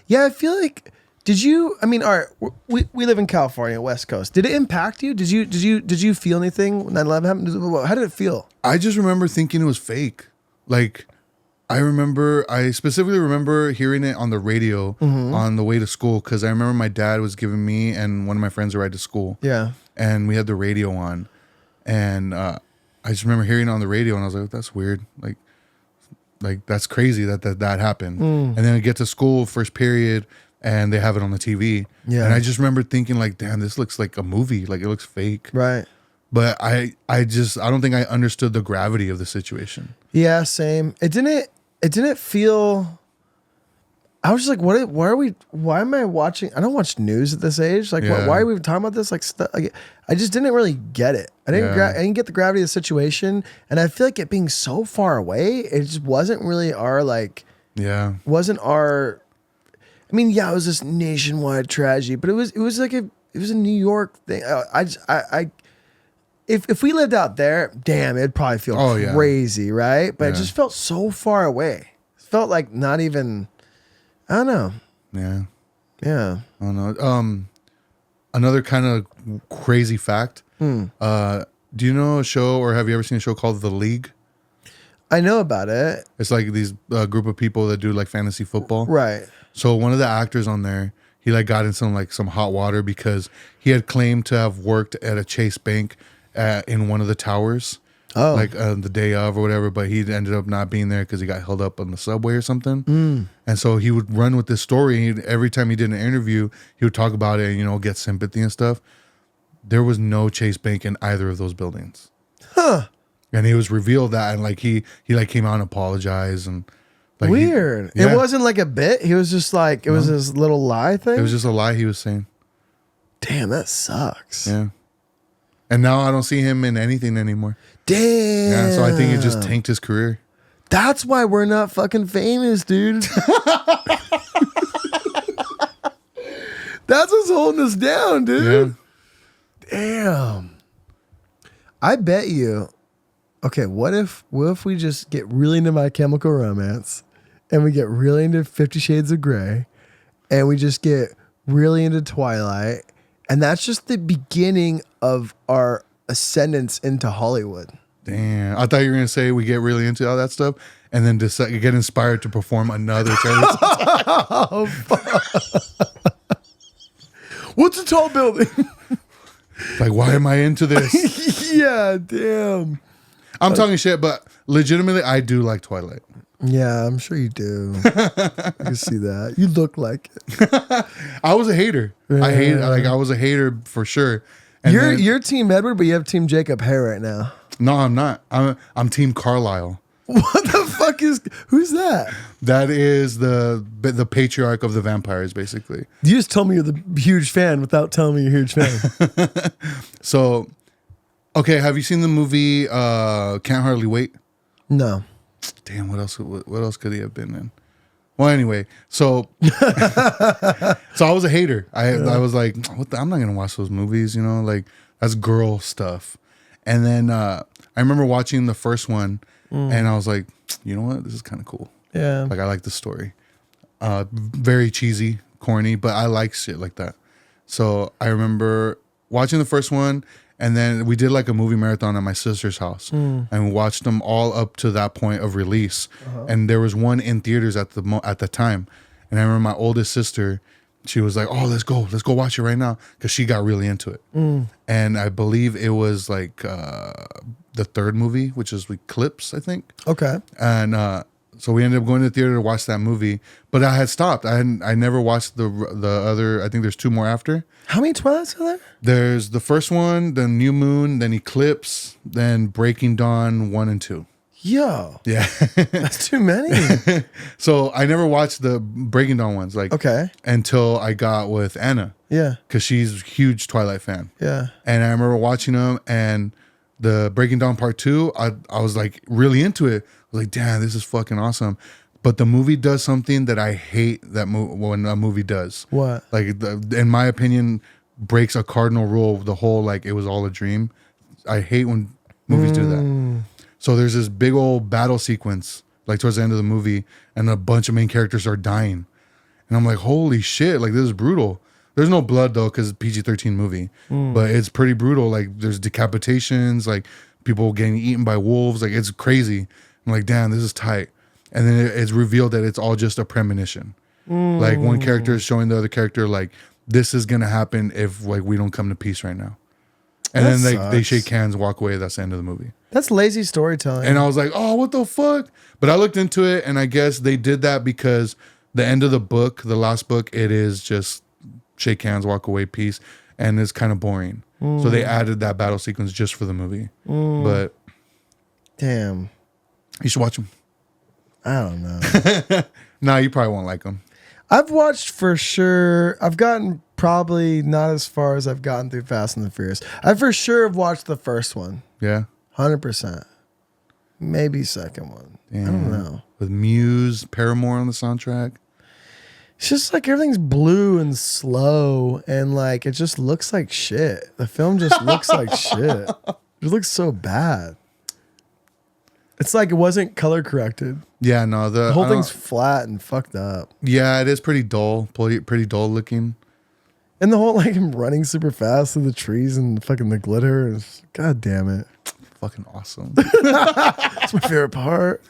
Yeah, I feel like all right, we live in California, West Coast. Did it impact you? Did you feel anything when 9/11 happened? How did it feel? I just remember thinking it was fake. Like, I specifically remember hearing it on the radio on the way to school, because I remember my dad was giving me and one of my friends a ride to school. Yeah. And we had the radio on. And I just remember hearing it on the radio, and I was like, that's weird. Like that's crazy that happened. And then I get to school, first period, and they have it on the TV. Yeah. And I just remember thinking, like, damn, this looks like a movie. Like, it looks fake. Right. But I don't think I understood the gravity of the situation. Yeah, same. It didn't feel. I was just like, why am I watching? I don't watch news at this age. Like, Yeah. why are we even talking about this? Like, I just didn't really get it. I didn't get the gravity of the situation. And I feel like it being so far away, it just wasn't really Yeah. wasn't our, I mean, yeah, it was this nationwide tragedy, but it was a New York thing. If we lived out there, damn, it'd probably feel crazy, right? But it just felt so far away. It felt like not even, I don't know. Yeah. Yeah. I don't know. Another kind of crazy fact. Do you know a show, or have you ever seen a show called The League? I know about it. It's like these group of people that do like fantasy football. Right. So one of the actors on there, he like got in some hot water because he had claimed to have worked at a Chase Bank in one of the towers. Oh. Like the day of or whatever, but he ended up not being there because he got held up on the subway or something. And so he would run with this story. Every time he did an interview, he would talk about it and, get sympathy and stuff. There was no Chase Bank in either of those buildings. Huh. And he was revealed that, and like he came out and apologized, and like weird. It wasn't like a bit. He was just like, it was this little lie thing. It was just a lie he was saying. Damn, that sucks. Yeah. And now I don't see him in anything anymore. Damn. Yeah, so I think it just tanked his career. That's why we're not fucking famous, dude. That's what's holding us down, dude. Yeah. Damn. I bet you. Okay, what if we just get really into My Chemical Romance and we get really into 50 Shades of Grey and we just get really into Twilight, and that's just the beginning of our ascendance into Hollywood. Damn. I thought you were going to say we get really into all that stuff and then decide, get inspired to perform another Taylor Swift. Oh, fuck. What's a tall building? Like, why am I into this? Yeah, damn. I'm talking shit, but legitimately, I do like Twilight. Yeah, I'm sure you do. I can see that. You look like it. I was a hater. I was a hater for sure. And You're Team Edward, but you have Team Jacob Hare right now. No, I'm not. I'm Team Carlisle. What the fuck who's that? That is the patriarch of the vampires, basically. You just told me you're the huge fan without telling me you're a huge fan. So, okay, have you seen the movie Can't Hardly Wait? No. Damn, what else could he have been in? Well, anyway, so so I was a hater. I was like, I'm not gonna watch those movies, like that's girl stuff. And then I remember watching the first one, and I was like, you know what, this is kind of cool. Yeah, like I like the story. Very cheesy, corny, but I like shit like that. So I remember watching the first one, and then we did like a movie marathon at my sister's house, and we watched them all up to that point of release. And there was one in theaters at the time, and I remember my oldest sister, she was like, "Oh, let's go watch it right now," because she got really into it. And I believe it was like the third movie, which is like Clips, I think. Okay. And so we ended up going to the theater to watch that movie, but I had stopped. I never watched the other. I think there's two more after. How many Twilights are there? There's the first one, then New Moon, then Eclipse, then Breaking Dawn 1 and 2. Yo, Yeah. that's too many. So I never watched the Breaking Dawn ones, like until I got with Anna. Yeah. Because she's a huge Twilight fan. Yeah. And I remember watching them, and the Breaking Dawn Part 2, I was like really into it. I was like, damn, this is fucking awesome. But the movie does something that I hate when a movie does. What? Like, in my opinion, breaks a cardinal rule. The whole, like, it was all a dream. I hate when movies do that. So there's this big old battle sequence, like towards the end of the movie, and a bunch of main characters are dying. And I'm like, holy shit, like, this is brutal. There's no blood, though, because it's a PG-13 movie. But it's pretty brutal. Like, there's decapitations, like, people getting eaten by wolves. Like, it's crazy. I'm like, damn, this is tight. And then it's revealed that it's all just a premonition. Like, one character is showing the other character, like, this is going to happen if, like, we don't come to peace right now. And that then they shake hands, walk away. That's the end of the movie. That's lazy storytelling. And I was like, oh, what the fuck? But I looked into it, and I guess they did that because the end of the book, the last book, it is just shake hands, walk away, peace. And it's kind of boring. So they added that battle sequence just for the movie. But damn, you should watch them. I don't know. Nah, you probably won't like them. I've watched for sure. I've gotten probably not as far as I've gotten through Fast and the Furious. I for sure have watched the first one. Yeah. 100%. Maybe second one. Damn. I don't know. With Muse, Paramore on the soundtrack. It's just like everything's blue and slow, and like it just looks like shit. The film just looks like shit. It looks so bad. It's like it wasn't color corrected. Yeah, no, The whole thing's flat and fucked up. Yeah, it is pretty dull, pretty dull looking. And the whole like him running super fast through the trees and fucking the glitter is, god damn it. Fucking awesome. That's my favorite part.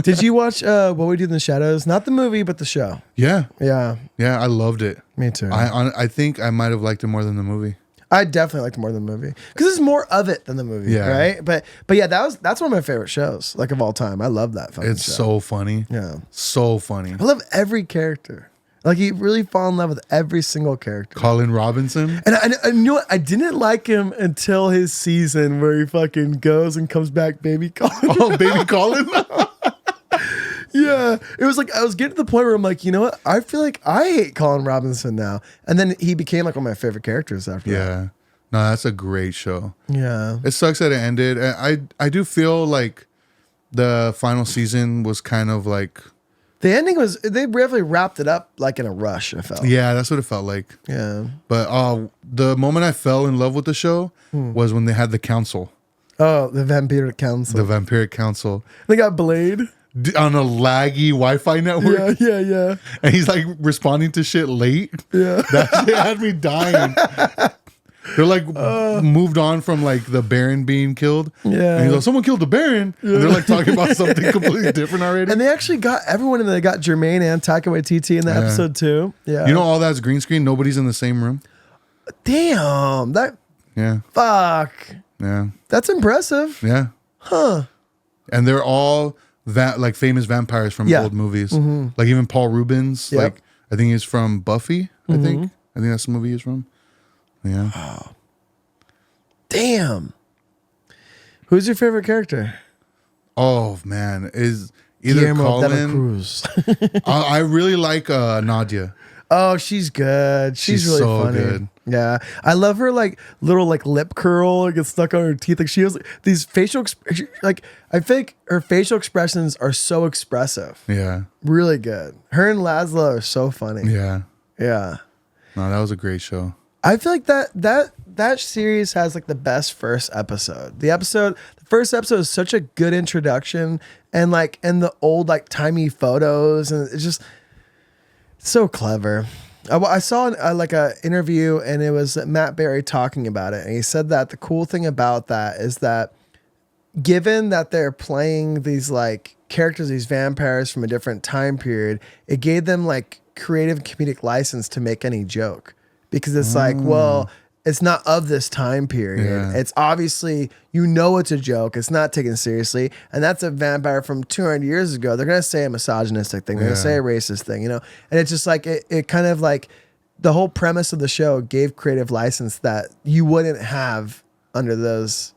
Did you watch What We Do in the Shadows? Not the movie, but the show. Yeah. Yeah. Yeah, I loved it. Me too. I think I might have liked it more than the movie. I definitely liked it more than the movie because there's more of it than the movie, right? But yeah, that's one of my favorite shows, like of all time. I love that fucking It's show. so funny. Yeah, so funny. I love every character. Like you really fall in love with every single character. Colin Robinson. And I you know what? I didn't like him until his season where he fucking goes and comes back, baby Colin. Oh, baby Colin. Yeah, it was like I was getting to the point where I'm like, you know what? I feel like I hate Colin Robinson now. And then he became like one of my favorite characters after that. Yeah. No, that's a great show. Yeah. It sucks that it ended. I do feel like the final season was kind of like, The ending was, they really wrapped it up like in a rush, I felt. yeah, that's what it felt like. Yeah. But the moment I fell in love with the show was when they had the council, Oh, the Vampiric Council. the Vampiric Council, They got Blade. on a laggy Wi-Fi network. Yeah. And he's like responding to shit late. Yeah. That shit had me dying. They're like moved on from like the Baron being killed. Yeah. And he's like, someone killed the Baron. And they're like talking about something completely different already. And they actually got everyone in there. They got Jermaine and Taika Waititi in the episode too. Yeah. You know, all that's green screen. Nobody's in the same room. Damn. Yeah. Fuck. Yeah. That's impressive. Yeah. Huh. And they're all like famous vampires from Yeah. old movies. Like even Paul Rubens. Yep. Like I think he's from Buffy. I think that's the movie he's from. Yeah. Damn. Who's your favorite character? Oh man, is either Guillermo del Colin. Cruz. I really like Nadia. Oh, she's good. She's really so funny. good. Yeah, I love her like little like lip curl. It gets stuck on her teeth. Like she has these facial like I think her facial expressions are so expressive. Yeah. Really good. Her and Laszlo are so funny. Yeah. Yeah. No, that was a great show. I feel like that series has like the best first episode. The first episode is such a good introduction and the old like timey photos and it's just so clever. I saw like a interview and it was Matt Berry talking about it and he said that the cool thing about that is that given that they're playing these like characters, these vampires from a different time period, it gave them like creative comedic license to make any joke. Because it's like, well, it's not of this time period. Yeah. It's obviously, it's a joke. It's not taken seriously. And that's a vampire from 200 years ago. They're going to say a misogynistic thing. They're going to say a racist thing, And it's just like, it kind of like, the whole premise of the show gave creative license that you wouldn't have under those,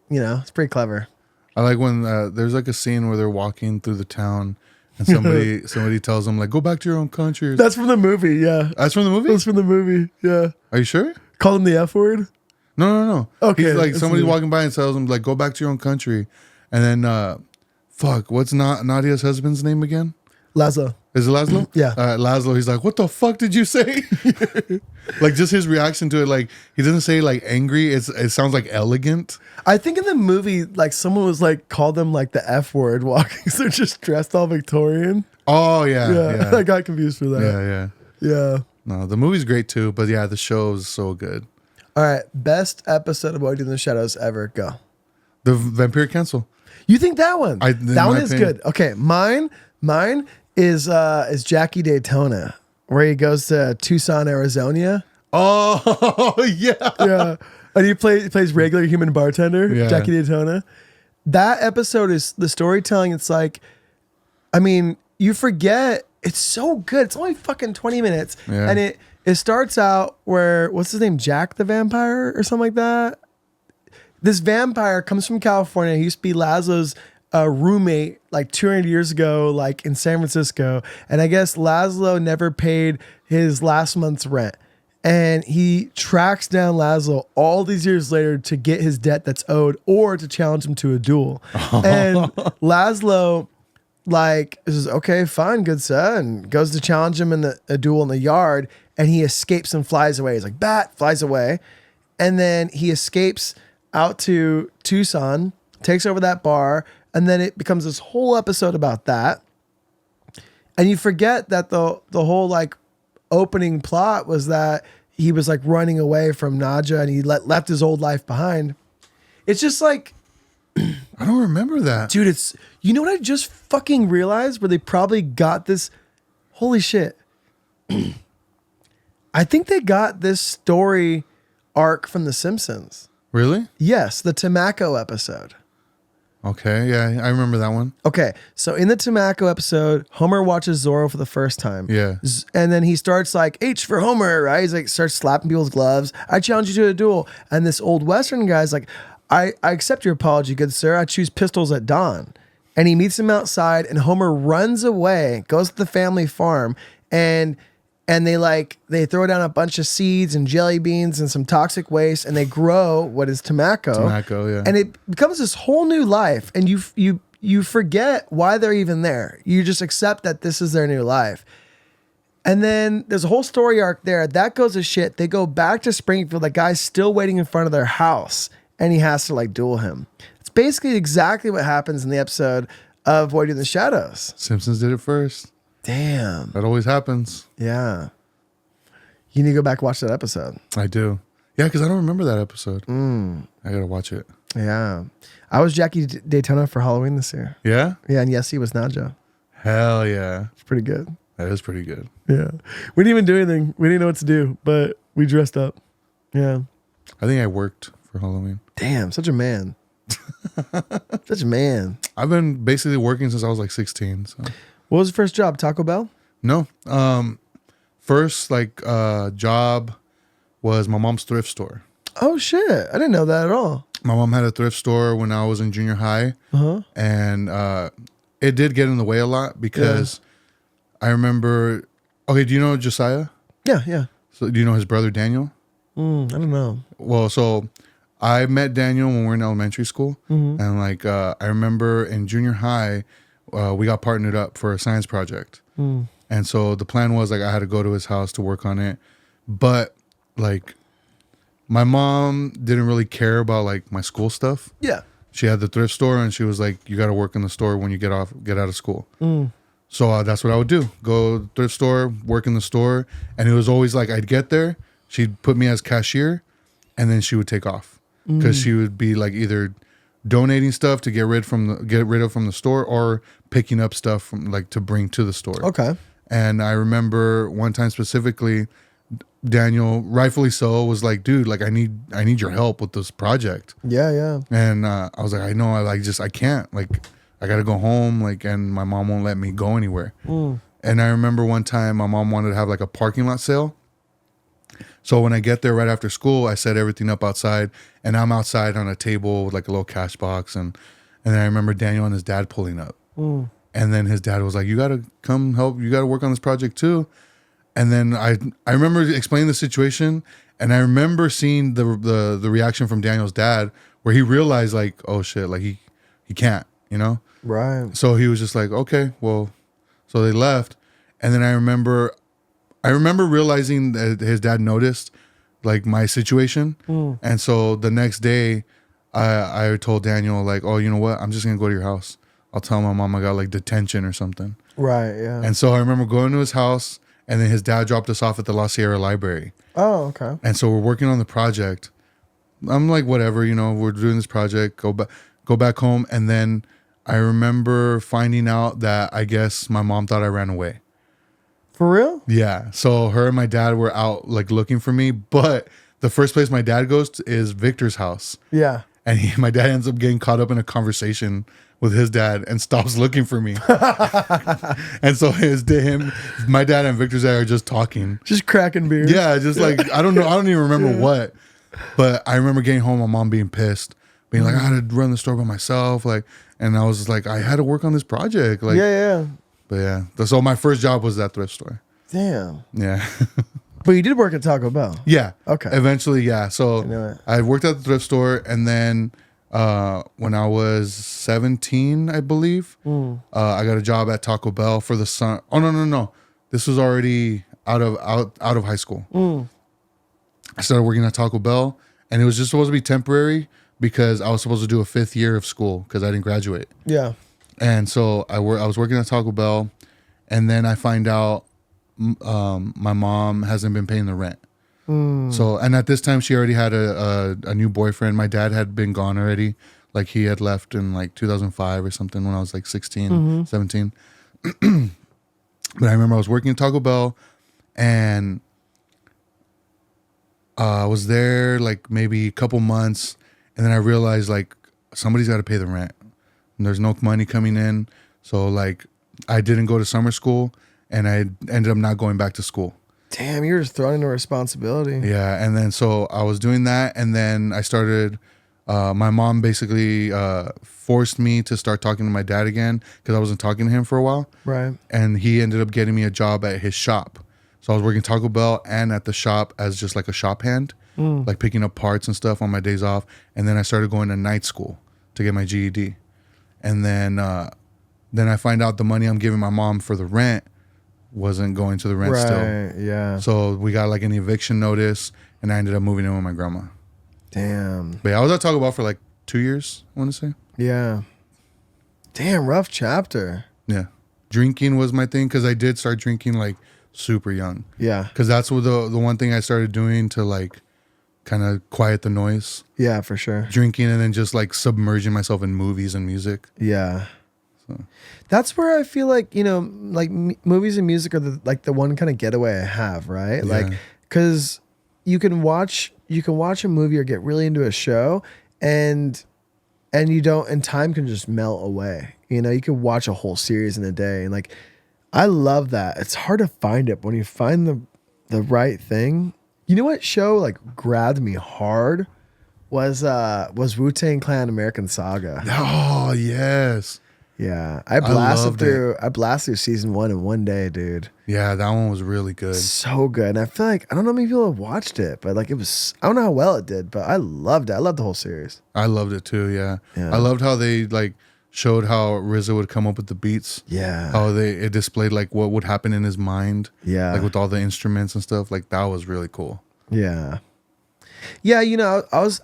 it's pretty clever. I like when there's like a scene where they're walking through the town and somebody tells them like, go back to your own country. That's from the movie, yeah. That's from the movie? That's from the movie, yeah. Are you sure? Call him the F word? No. Okay. He's like, somebody's walking by and tells him like, go back to your own country. And then, what's Nadia's husband's name again? Laszlo. Is it Laszlo? Yeah. Laszlo, he's like, what the fuck did you say? Like just his reaction to it, like he doesn't say like angry. It sounds like elegant. I think in the movie, like someone was like called them like the F word walking, so they're just dressed all Victorian. Oh yeah. I got confused for Yeah. Yeah. No, the movie's great too, but yeah, the show is so good. All right, best episode of What We Do in the Shadows ever. Go. The Vampire Council. You think that one? In That one my is opinion. good. Okay, mine is Jackie Daytona, where he goes to Tucson, Arizona. Oh yeah. Yeah. And he plays regular human bartender, Yeah. Jackie Daytona. That episode is the storytelling. It's like, I mean, you forget. It's so good. It's only fucking 20 minutes. Yeah. And it starts out where, what's his name? Jack the Vampire or something like that. This vampire comes from California. He used to be Laszlo's roommate like 200 years ago, like in San Francisco. And I guess Laszlo never paid his last month's rent. And he tracks down Laszlo all these years later to get his debt that's owed or to challenge him to a duel. And Laszlo, like, is okay, fine, good sir, and goes to challenge him in a duel in the yard. And he escapes and flies away. He's like, bat, flies away. And then he escapes out to Tucson, takes over that bar. And then it becomes this whole episode about that. And you forget that the whole like opening plot was that he was like running away from Nadia and he left his old life behind. It's just like, I don't remember that. dude, you know what I just fucking realized where they probably got this? Holy shit. I think they got this story arc from The Simpsons. Really? Yes, the Tamaco episode. Okay, yeah, I remember that one. Okay, so in the Tamaco episode, Homer watches Zorro for the first time. Yeah. And then he starts like, H for Homer, right? He's like, starts slapping people's gloves. I challenge you to a duel. And this old Western guy's like, I accept your apology, good sir. I choose pistols at dawn. And he meets him outside and Homer runs away, goes to the family farm and they throw down a bunch of seeds and jelly beans and some toxic waste and they grow what is Tamaco. Tamaco, yeah. And it becomes this whole new life. And you you forget why they're even there. You just accept that this is their new life. And then there's a whole story arc there. That goes to shit. They go back to Springfield. That guy's still waiting in front of their house, and he has to like duel him. It's basically exactly what happens in the episode of Void in the Shadows. Simpsons did it first. Damn. That always happens. Yeah. You need to go back and watch that episode. I do. Yeah, because I don't remember that episode. I got to watch it. Yeah. I was Jackie Daytona for Halloween this year. Yeah? Yeah, and yes, he was Najo. Hell yeah. It's pretty good. That is pretty good. Yeah. We didn't even do anything. We didn't know what to do, but we dressed up. Yeah. I think I worked for Halloween. Damn, such a man. Such a man. I've been basically working since I was like 16. So. What was the first job? Taco Bell? No. First job was my mom's thrift store. Oh shit. I didn't know that at all. My mom had a thrift store when I was in junior high. And it did get in the way a lot because I remember, okay, do you know Josiah? Yeah. So do you know his brother Daniel? I don't know. Well, so I met Daniel when we were in elementary school. And like I remember in junior high, we got partnered up for a science project. And so the plan was like I had to go to his house to work on it. But like my mom didn't really care about like my school stuff. Yeah. She had the thrift store and she was like, you got to work in the store when you get out of school. So that's what I would do. Go to the thrift store, work in the store. And it was always like I'd get there. She'd put me as cashier and then she would take off because she would be like either donating stuff to get rid of from the store or picking up stuff from like to bring to the store. Okay. And I remember one time specifically, Daniel, rightfully so, was like, dude, like I need your help with this project. Yeah. And I was like, I know, I can't, like, I got to go home, like, and my mom won't let me go anywhere. And I remember one time my mom wanted to have like a parking lot sale. So when I get there right after school, I set everything up outside and I'm outside on a table with like a little cash box. And then I remember Daniel and his dad pulling up. And then his dad was like, you got to come help. You got to work on this project too. And then I remember explaining the situation, and I remember seeing the reaction from Daniel's dad where he realized like, oh shit, like he can't, you know? Right. So he was just like, okay, well, so they left. And then I remember realizing that his dad noticed like my situation. And so the next day I told Daniel like, oh, you know what? I'm just going to go to your house. I'll tell my mom I got like detention or something. Right. Yeah. And so I remember going to his house. And then his dad dropped us off at the La Sierra Library. Oh, okay. And so we're working on the project. I'm like, whatever, you know, we're doing this project, go back home. And then I remember finding out that I guess my mom thought I ran away. For real? Yeah. So her and my dad were out like looking for me. But the first place my dad goes to is Victor's house. Yeah. And my dad ends up getting caught up in a conversation with his dad and stops looking for me. And so my dad and Victor's dad are just talking. Just cracking beers. Yeah, just like, I don't know. I don't even remember what. But I remember getting home, my mom being pissed. Being like, I had to run the store by myself. Like, and I was just like, I had to work on this project. Like, Yeah. But yeah. So my first job was that thrift store. Damn. Yeah. But you did work at Taco Bell. Yeah. Okay. Eventually, yeah. So I worked at the thrift store, and then when I was 17, I believe, I got a job at Taco Bell for the summer. Oh no! This was already out of high school. I started working at Taco Bell, and it was just supposed to be temporary because I was supposed to do a 5th year of school because I didn't graduate. Yeah. And so I was working at Taco Bell, and then I find out my mom hasn't been paying the rent. So, and at this time she already had a new boyfriend. My dad had been gone already. Like he had left in like 2005 or something when I was like 16, 17. But I remember I was working at Taco Bell, and I was there like maybe a couple months, and then I realized like somebody's got to pay the rent. And there's no money coming in. So like I didn't go to summer school, and I ended up not going back to school. Damn, you're just thrown into responsibility. Yeah, and then so I was doing that, and then I started. My mom basically forced me to start talking to my dad again because I wasn't talking to him for a while. Right. And he ended up getting me a job at his shop. So I was working Taco Bell and at the shop as just like a shop hand, like picking up parts and stuff on my days off. And then I started going to night school to get my GED. and then I find out the money I'm giving my mom for the rent wasn't going to the rent still. Right. Yeah. So we got like an eviction notice, and I ended up moving in with my grandma. Damn. But yeah, I was at Taco Bell for like 2 years, I want to say. Yeah. Damn, rough chapter. Yeah. Drinking was my thing because I did start drinking like super young. Yeah. Because that's what the one thing I started doing to like kind of quiet the noise. Yeah, for sure. Drinking and then just like submerging myself in movies and music. Yeah. So. That's where I feel like, you know, like movies and music are the one kind of getaway I have, right? Yeah. Like, because you can watch a movie or get really into a show and time can just melt away. You know, you could watch a whole series in a day, and like, I love that. It's hard to find it, but when you find the right thing. You know what show like grabbed me hard was Wu-Tang Clan American Saga. Oh yes. Yeah, I blasted loved through season 1 in one day, dude. Yeah, that one was really good. So good. And I feel like, I don't know how many people have watched it, but like I don't know how well it did, but I loved it. I loved the whole series. I loved it too, yeah. Yeah. I loved how they like showed how RZA would come up with the beats. Yeah. How it displayed like what would happen in his mind. Yeah. Like with all the instruments and stuff. Like that was really cool. Yeah. Yeah, you know, I was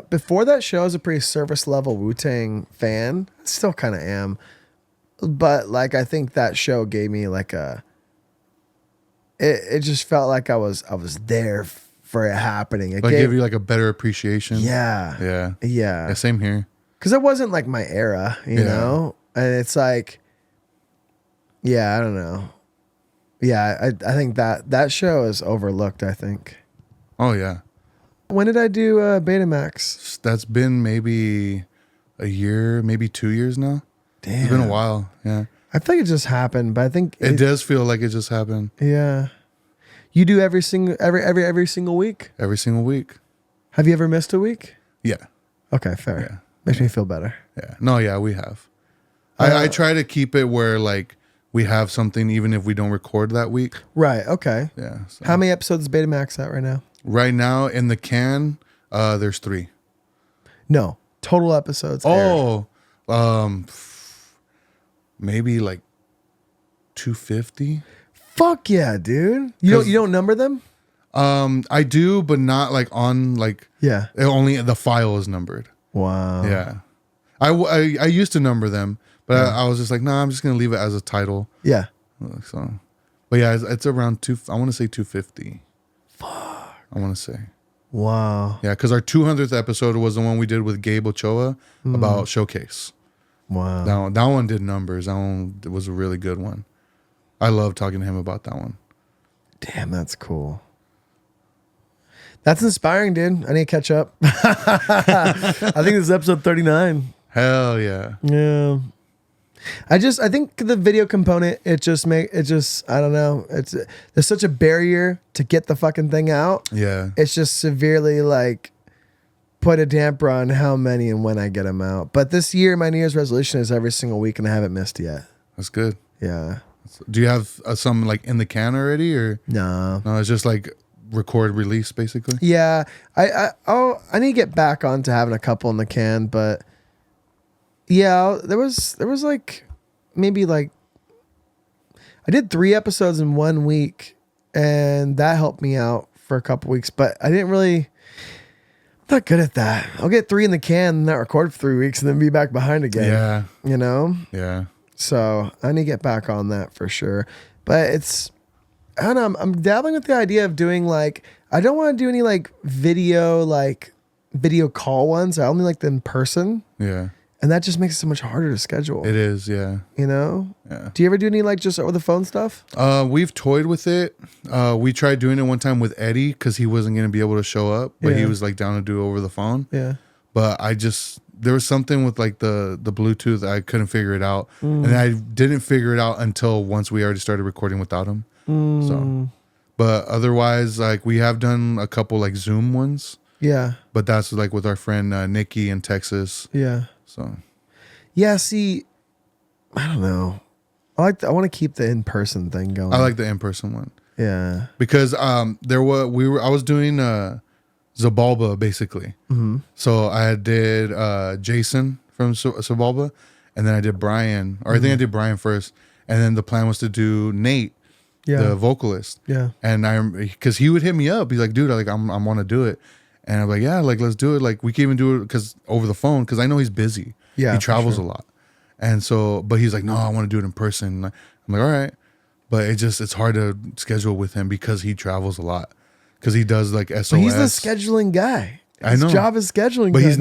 before that show, I was a pretty surface level Wu-Tang fan. Still kind of am, but like I think that show gave me like it just felt like I was there for it happening. It gave you like a better appreciation. Yeah, yeah, yeah. Same here. Because it wasn't like my era, you know, and it's like, yeah, I don't know. Yeah, I think that show is overlooked. I think. Oh yeah. When did I do Betamax? That's been maybe a year, maybe 2 years now. Damn. It's been a while. Yeah. I think it just happened, but I think it does feel like it just happened. Yeah. You do every single week? Every single week. Have you ever missed a week? Yeah. Okay, fair. Yeah. Makes me feel better. Yeah. No, yeah, we have. I try to keep it where like we have something even if we don't record that week. Right. Okay. Yeah. So. How many episodes is Betamax at right now? Right now in the can, there's 3. No, total episodes. Oh, maybe like 250. Fuck yeah, dude! You don't number them? I do, but not like on like. Yeah. Only the file is numbered. Wow. Yeah, I used to number them, but I was just like, nah, I'm just gonna leave it as a title. Yeah. So, but yeah, it's around I want to say 250. I want to say. Wow. Yeah, because our 200th episode was the one we did with Gabe Ochoa about Showcase. Wow. That one did numbers. That one was a really good one. I love talking to him about that one. Damn, that's cool. That's inspiring, dude. I need to catch up. I think this is episode 39. Hell yeah. Yeah. I think the video component, I don't know. There's such a barrier to get the fucking thing out. Yeah. It's just severely like put a damper on how many and when I get them out. But this year, my New Year's resolution is every single week and I haven't missed yet. That's good. Yeah. Do you have some like in the can already or? No, it's just like record release basically. Yeah. I need to get back onto having a couple in the can, but yeah, there was like maybe like I did 3 episodes in 1 week and that helped me out for a couple weeks, but I'm not good at that. I'll get 3 in the can and not record for 3 weeks and then be back behind again. Yeah. You know? Yeah. So I need to get back on that for sure. But I don't know, I'm dabbling with the idea of doing like, I don't want to do any like video call ones. I only like them in person. Yeah. And that just makes it so much harder to schedule. It is, yeah. You know? Yeah. Do you ever do any like just over the phone stuff? We've toyed with it. We tried doing it one time with Eddie because he wasn't going to be able to show up, but he was like down to do it over the phone. Yeah. But there was something with like the Bluetooth. I couldn't figure it out. And I didn't figure it out until once we already started recording without him. So, but otherwise, like we have done a couple like Zoom ones. Yeah. But that's like with our friend Nikki in Texas. Yeah. So, yeah. See, I don't know. I want to keep the in-person thing going. I like the in-person one. Yeah. Because I was doing Zabalba basically. Mm-hmm. So I did Jason from Zabalba, and then I did Brian, or I think I did Brian first, and then the plan was to do Nate, the vocalist. Yeah. And because he would hit me up, he's like, dude, I want to do it, and I'm like, yeah, like let's do it. Like we can even do it because over the phone, because I know he's busy. Yeah, he travels a lot, and so, but he's like, no, I want to do it in person. I'm like, all right, but it's hard to schedule with him because he travels a lot, because he does like SOS. But he's the scheduling guy. His job is scheduling, but he's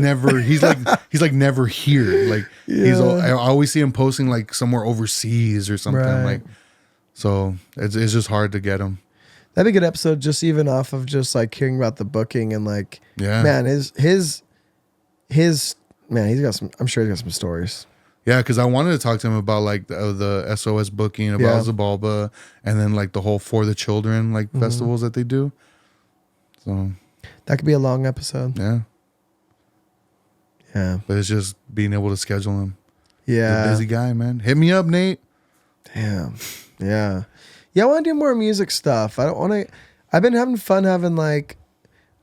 like never here. Like I always see him posting like somewhere overseas or something. Right. Like, so it's just hard to get him. That'd be a good episode, just even off of just like hearing about the booking and like, man, his man, he's got some. I'm sure he's got some stories. Yeah, because I wanted to talk to him about like the SOS booking, about Zabalba, and then like the whole For the Children like festivals that they do. So that could be a long episode. Yeah. Yeah. But it's just being able to schedule him. Yeah. He's a busy guy, man. Hit me up, Nate. Damn. Yeah. Yeah, I want to do more music stuff. I don't want to. I've been having fun having like.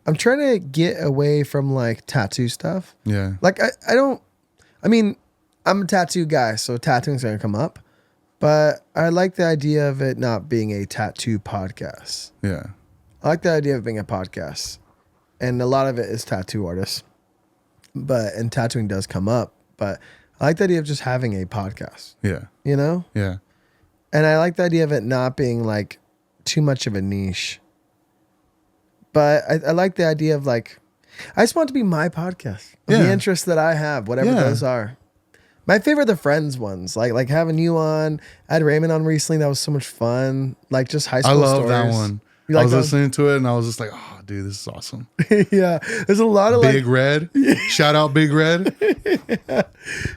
I'm trying to get away from like tattoo stuff. Yeah. Like I don't. I mean, I'm a tattoo guy, so tattooing's gonna come up. But I like the idea of it not being a tattoo podcast. Yeah. I like the idea of being a podcast. And a lot of it is tattoo artists. And tattooing does come up. But I like the idea of just having a podcast. Yeah. You know? Yeah. And I like the idea of it not being like too much of a niche. But I like the idea of like, I just want it to be my podcast. The interests that I have, whatever those are. My favorite are the Friends ones. Like having you on. I had Raymond on recently. That was so much fun. Like just high school stories. I love that one. I was listening to it and I was just like, oh, dude, this is awesome. Yeah. There's a lot of Big Red. Shout out Big Red. Yeah,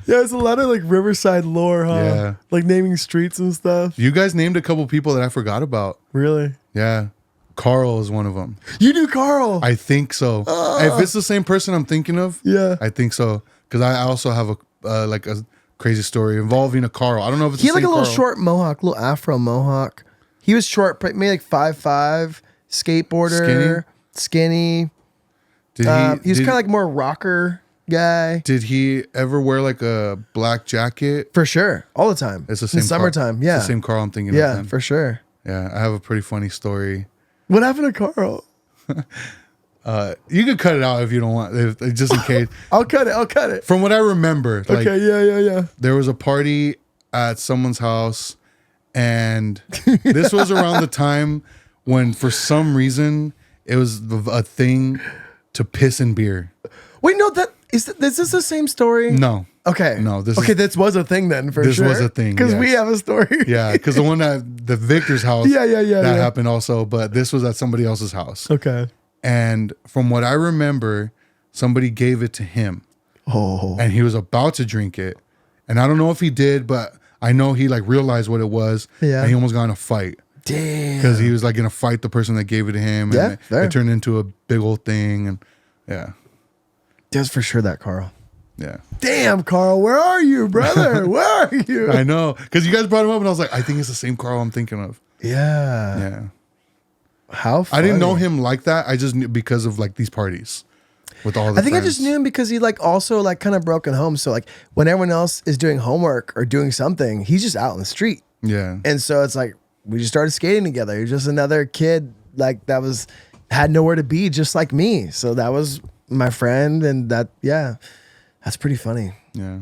there's a lot of like Riverside lore, huh? Yeah. Like naming streets and stuff. You guys named a couple people that I forgot about. Really? Yeah. Carl is one of them. You knew Carl? I think so. If it's the same person I'm thinking of, I think so. Because I also have a crazy story involving a Carl. I don't know if it's the same He had like a little Carl. short mohawk, little afro mohawk. He was short, maybe like 5'5", skateboarder, skinny. He was kind of like more rocker guy. Did he ever wear like a black jacket? For sure. All the time. It's the same in summertime. Carl. Yeah. It's the same Carl I'm thinking of. Yeah, then. for sure. Yeah, I have a pretty funny story. What happened to Carl? You could cut it out if you don't want, just in case. I'll cut it. From what I remember, like, okay, yeah. there was a party at someone's house, and this was around the time when, for some reason, it was a thing to piss in beer. Wait, no, is this the same story? No. Okay. No, this was a thing then, for sure. This was a thing. Because we have a story. Yeah, because the one at the Victor's house, that happened also, but this was at somebody else's house. Okay. And from what I remember, somebody gave it to him. Oh. And he was about to drink it. And I don't know if he did, but I know he like realized what it was. Yeah. And he almost got in a fight. Damn. Because he was like gonna fight the person that gave it to him. Yeah, And it turned into a big old thing. And yeah. That's for sure that Carl. Yeah. Damn, Carl, where are you, brother? Where are you? I know. Because you guys brought him up and I was like, I think it's the same Carl I'm thinking of. Yeah. Yeah. How funny. I didn't know him like that. I just knew because of like these parties with all the I think friends. I just knew him because he like also like kind of broken home. So like when everyone else is doing homework or doing something, he's just out in the street. Yeah. And so it's like we just started skating together. He was just another kid like that had nowhere to be, just like me. So that was my friend, and that's pretty funny. Yeah.